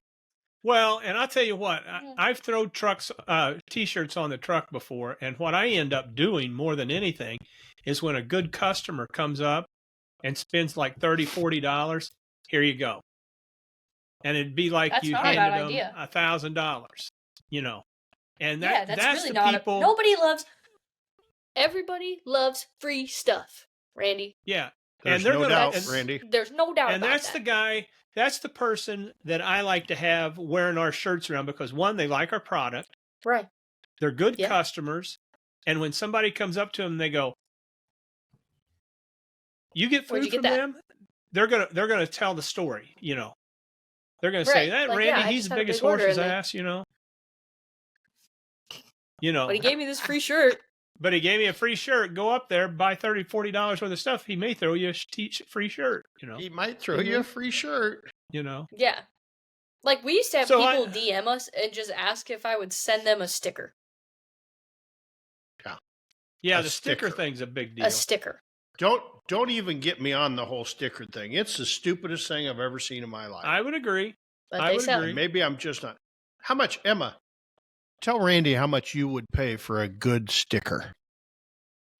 Well, and I'll tell you what, I've thrown T-shirts on the truck before, and what I end up doing more than anything is when a good customer comes up and spends like $30, $40, here you go. And it'd be like you handed them $1,000, you know. And that's really the people. Everybody loves free stuff, Randy. Yeah. There's no doubt, Randy. There's no doubt and that's the guy. That's the person that I like to have wearing our shirts around because, one, they like our product. Right. They're good customers. And when somebody comes up to them, they go, you get food from them? They're gonna tell the story, you know. They're going to say, that Randy, he's the biggest horse's ass, you know. But he gave me this free shirt. But he gave me a free shirt. Go up there, buy $30, $40 worth of stuff. He may throw you a free shirt, you know. He might throw you a free shirt. You know. Yeah. Like, we used to have people DM us and just ask if I would send them a sticker. Yeah. Yeah, the sticker thing's a big deal. A sticker. Don't even get me on the whole sticker thing. It's the stupidest thing I've ever seen in my life. I would agree. But I would agree. Maybe I'm just not. How much, Emma? Tell Randy how much you would pay for a good sticker.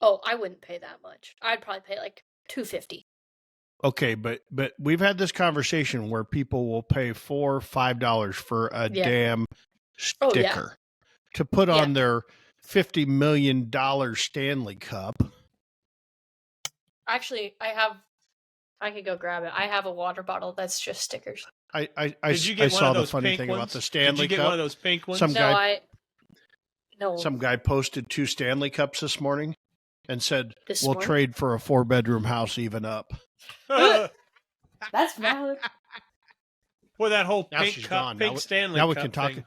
Oh, I wouldn't pay that much. I'd probably pay like $2.50. Okay, but we've had this conversation where people will pay $4, $5 for a damn sticker to put on their $50 million Stanley Cup. Actually, I could go grab it. I have a water bottle that's just stickers. Did you get one saw of those the funny pink thing ones? about the Stanley Did you get Cup. one of those pink ones? Some guy posted 2 Stanley Cups this morning and said, "We'll morning? trade for a 4-bedroom house, even up." That's valid. Well, that whole Now pink she's cup, gone. pink Stanley Cup. Now we can talk. Thing.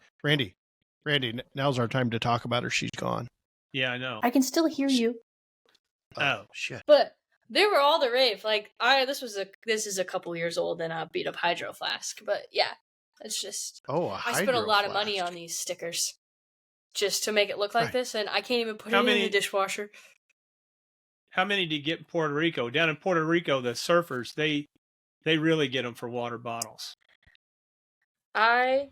Randy, now's our time to talk about her. She's gone. Yeah, I know. I can still hear you. Oh shit! But they were all the rave. Like this is a couple years old and a beat up hydro flask. But yeah, it's just. I spent a lot of money on these stickers, just to make it look like this, and I can't even put it in the dishwasher. How many did you get in Puerto Rico? Down in Puerto Rico, the surfers they really get them for water bottles. My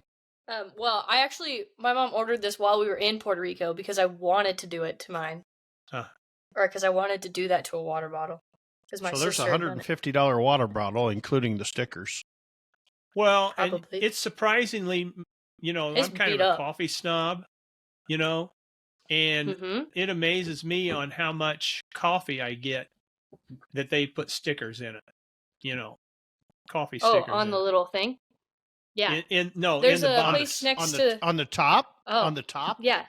mom ordered this while we were in Puerto Rico because I wanted to do it to mine. Or because I wanted to do that to a water bottle. So there's a $150 water bottle, including the stickers. Well, and it's surprisingly, I'm kind of a coffee snob, and it amazes me on how much coffee I get that they put stickers in it, coffee stickers. Oh, on the little thing? Yeah. There's a bottom. place next to... On the top? Oh. On the top? Yeah.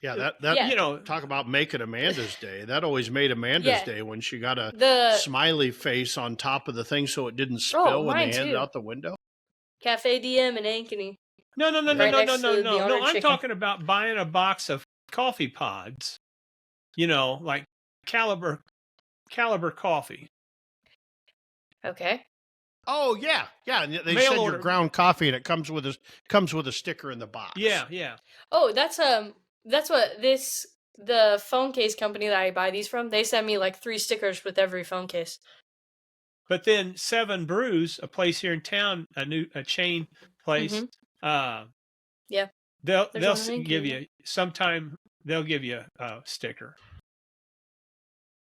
Yeah, that talk about making Amanda's day. That always made Amanda's day when she got a smiley face on top of the thing so it didn't spill when they handed it out the window. Cafe DM in Ankeny. No. I'm talking about buying a box of coffee pods, like Caliber coffee. Okay. Oh yeah. They send you ground coffee and it comes with a sticker in the box. Yeah. Oh, that's what the phone case company that I buy these from. They send me like 3 stickers with every phone case. But then 7 Brews, a place here in town, a chain place. They'll give you sometime. They'll give you a sticker.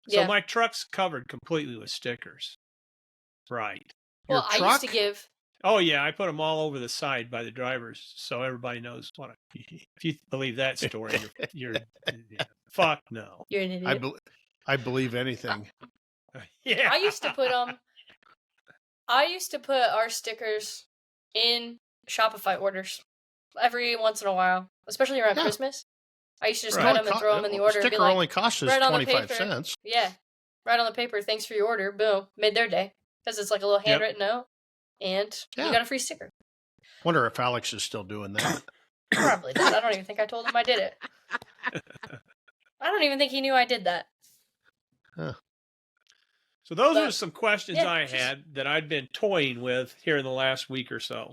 So my truck's covered completely with stickers. Right. Well, I used to give. Oh yeah, I put them all over the side by the drivers, so everybody knows what. If you believe that story, you're fuck no. You're an idiot. I believe anything. Yeah. I used to put our stickers in Shopify orders every once in a while, especially around Christmas. I used to just cut them and throw them in the order. Sticker and be like, only costs us 25 cents. Yeah, right on the paper. Thanks for your order. Boom, made their day because it's like a little handwritten note. And you got a free sticker. Wonder if Alex is still doing that. Probably not. I don't even think I told him I did it. I don't even think he knew I did that. Huh. So those are some questions I had that I'd been toying with here in the last week or so.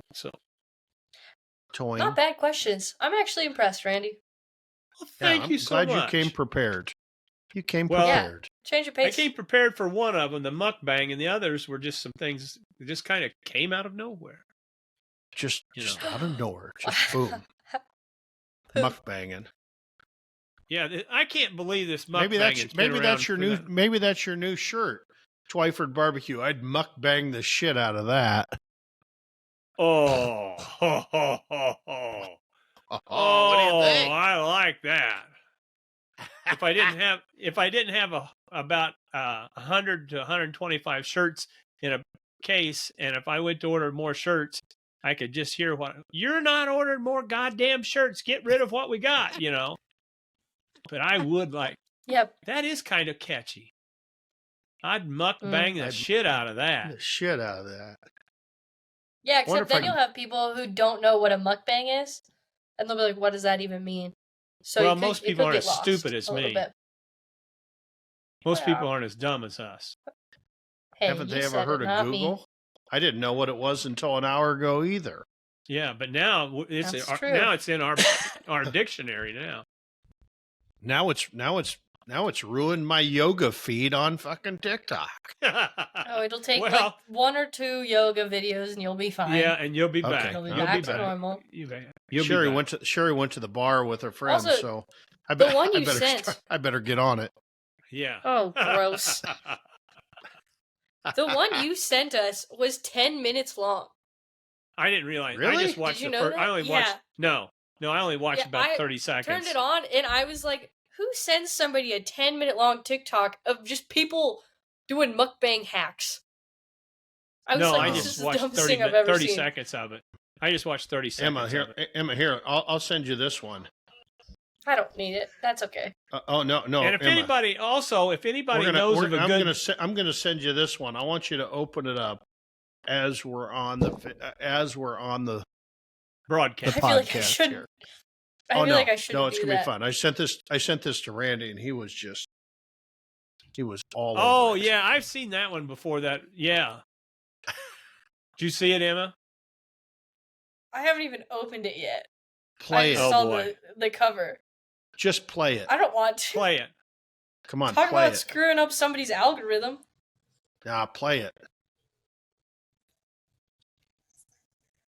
Toying. Not bad questions. I'm actually impressed, Randy. Well, thank you so much. Glad you came prepared. You came prepared. Yeah. Change your pace. I came prepared for one of them, the mukbang, and the others were just some things that just kind of came out of nowhere. Just out of nowhere. Just boom. Mukbanging. Yeah, I can't believe this mukbang. Maybe that's your new shirt. Twyford Barbecue. I'd mukbang the shit out of that. Oh, what do you think? I like that. If I didn't have about 100 to 125 shirts in a case, and if I went to order more shirts, I could just hear you're not ordering more goddamn shirts. Get rid of what we got, But I would like. Yep. That is kind of catchy. I'd mukbang the shit out of that. The shit out of that. Yeah, except then you'll have people who don't know what a mukbang is, and they'll be like, "What does that even mean?" So most people aren't as stupid as me. Most people aren't as dumb as us. Hey, haven't they ever heard of Google? Me. I didn't know what it was until an hour ago either. Yeah, but now it's in our dictionary now. Now it's Now it's ruined my yoga feed on fucking TikTok. Oh, it'll take Well- like 1 or 2 yoga videos and you'll be fine. Yeah, and you'll be Okay. back. You'll be You'll back be to back. normal. You'll Sherry be back. went to the bar with her friends, Also, so the one you sent- I better get on it. Yeah. Oh, gross. The one you sent us was 10 minutes long. I didn't realize. Really? I just watched Did you the know first. that? I only watched. Yeah. No, I only watched Yeah, about I 30 seconds. Turned it on and I was like, who sends somebody a 10-minute long TikTok of just people doing mukbang hacks? I was No, like, I this just is the watched dumbest 30, thing I've ever 30 seen. seconds of it. I just watched 30 seconds of it. Emma, here. I'll send you this one. I don't need it. That's okay. Oh no, And if Emma. anybody knows of a good, I'm gonna send you this one. I want you to open it up as we're on the broadcast. I feel like I podcast shouldn't. here. I feel no, like I shouldn't no, it's do gonna that. be fun. I sent this to Randy, and he was all Oh over it. yeah, I've seen that one before. That yeah. Did you see it, Emma? I haven't even opened it yet. Play I it. just Oh, saw boy. the cover. Just play it. I don't want to. Play it. Come on, Talk play about it. screwing up somebody's algorithm. Nah, play it.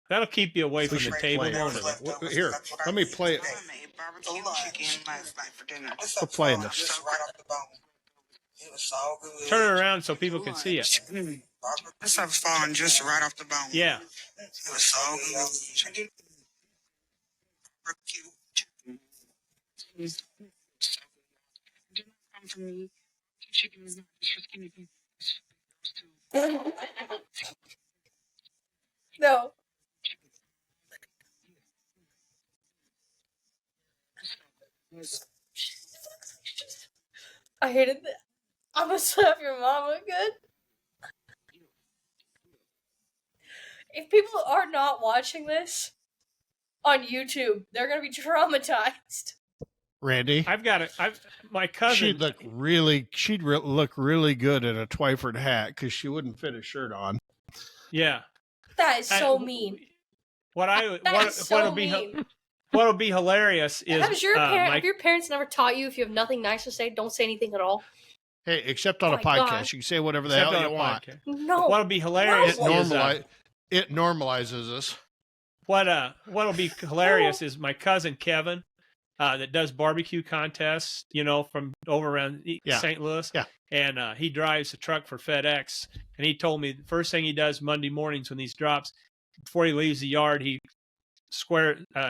That'll keep you away We from should the table, play it. won't it? Here, let me play it. I made barbecue chicken last night for dinner. We're playing this. Just right off the bone. It was so good. Turn it around so people can see it. That stuff was falling just right off the bone. Yeah. It was so good. Chicken. Barbecue chicken. Do not come for me. Chicken is not just for skinny people. No. I hated that. I'm gonna slap your mama good. If people are not watching this on YouTube, they're gonna be traumatized. Randy, my cousin. she'd look really good in a Twyford hat because she wouldn't fit a shirt on. Yeah. That is so mean. What'll be hilarious is Have your parents never taught you if you have nothing nice to say, don't say anything at all? Hey, except on Oh a my podcast, God. you can say whatever the except hell on you a want. podcast. No. What'll be hilarious It normalizes us. What'll be hilarious is my cousin Kevin, that does barbecue contests, from over around St. Louis. Yeah. And he drives a truck for FedEx. And he told me the first thing he does Monday mornings when these drops, before he leaves the yard, he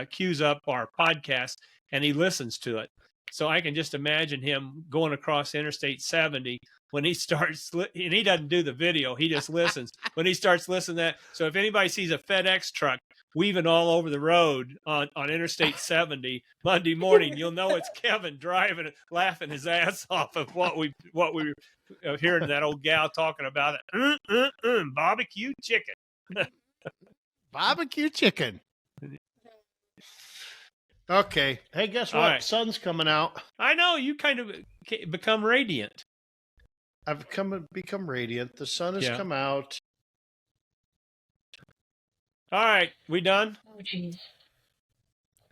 queues up our podcast and he listens to it. So I can just imagine him going across Interstate 70 when he starts, and he doesn't do the video, he just listens. When he starts listening to that, so if anybody sees a FedEx truck weaving all over the road on Interstate 70 Monday morning, you'll know it's Kevin driving it, laughing his ass off of what we were hearing that old gal talking about it. Barbecue chicken. Barbecue chicken. Okay. Hey, guess what? All right. Sun's coming out. I know you kind of become radiant. I've become radiant. The sun has come out. All right, we done? Oh, jeez.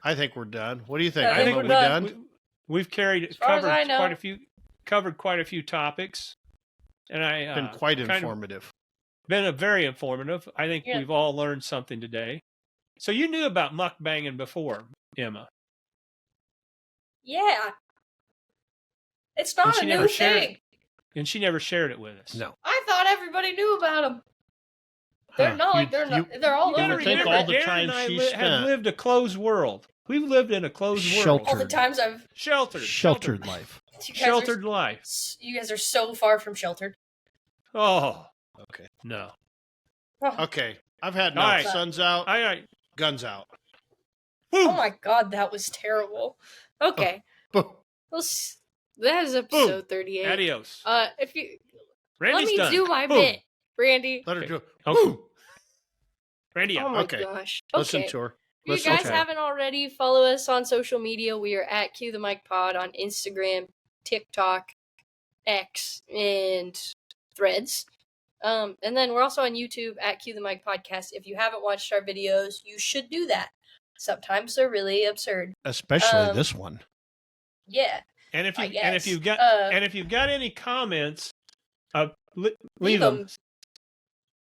I think we're done. What do you think? I think Emma, we're we done. done? We've far as I know. covered quite a few topics, and Been quite informative. Been a very informative. I think Yeah. we've all learned something today. So you knew about mukbanging before, Emma? Yeah. It's not she a never new shared thing. And she never shared it with us. No. I thought everybody knew about them. They're Huh. not like they're all You gotta over would think the remember, all the Darren time and I she have spent- lived a closed world. We've lived in a closed world. all the Sheltered. times I've Sheltered life. you guys Sheltered life. You guys are so far from sheltered. Oh, Okay. no. Okay. I've had All enough. right. Sun's out. All right. Guns out. Oh my god, that was terrible. Okay. Boom. That is episode 38. Adios. If you Randy's let me done. do my Boom. bit, Randy. Let her do it. Okay. Boom. Randy Oh out. my Okay. gosh. Listen Okay. to her. If you Listen guys to her. haven't already, follow us on social media. We are at Cue the Mic Pod on Instagram, TikTok, X, and Threads. And then we're also on YouTube at Cue the Mic Podcast. If you haven't watched our videos, you should do that. Sometimes they're really absurd. Especially this one. Yeah. And if I you and if guess. you've got and if you've got any comments, leave Leave them, them.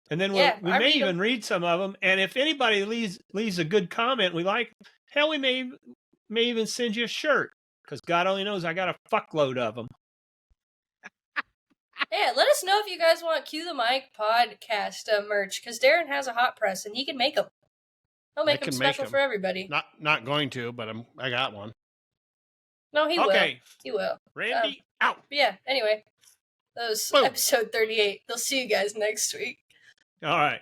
and then Yeah, we I may read 'em. even read some of them. And if anybody leaves a good comment we like, hell, we may even send you a shirt, because God only knows I got a fuckload of them. Yeah, let us know if you guys want Cue the Mic podcast merch, because Darren has a hot press and he can make them. He'll make them special for everybody. Not going to, but I got one. No, he will. Okay, He will. Randy, out. Yeah, anyway. That was Boom. episode 38. They'll see you guys next week. All right.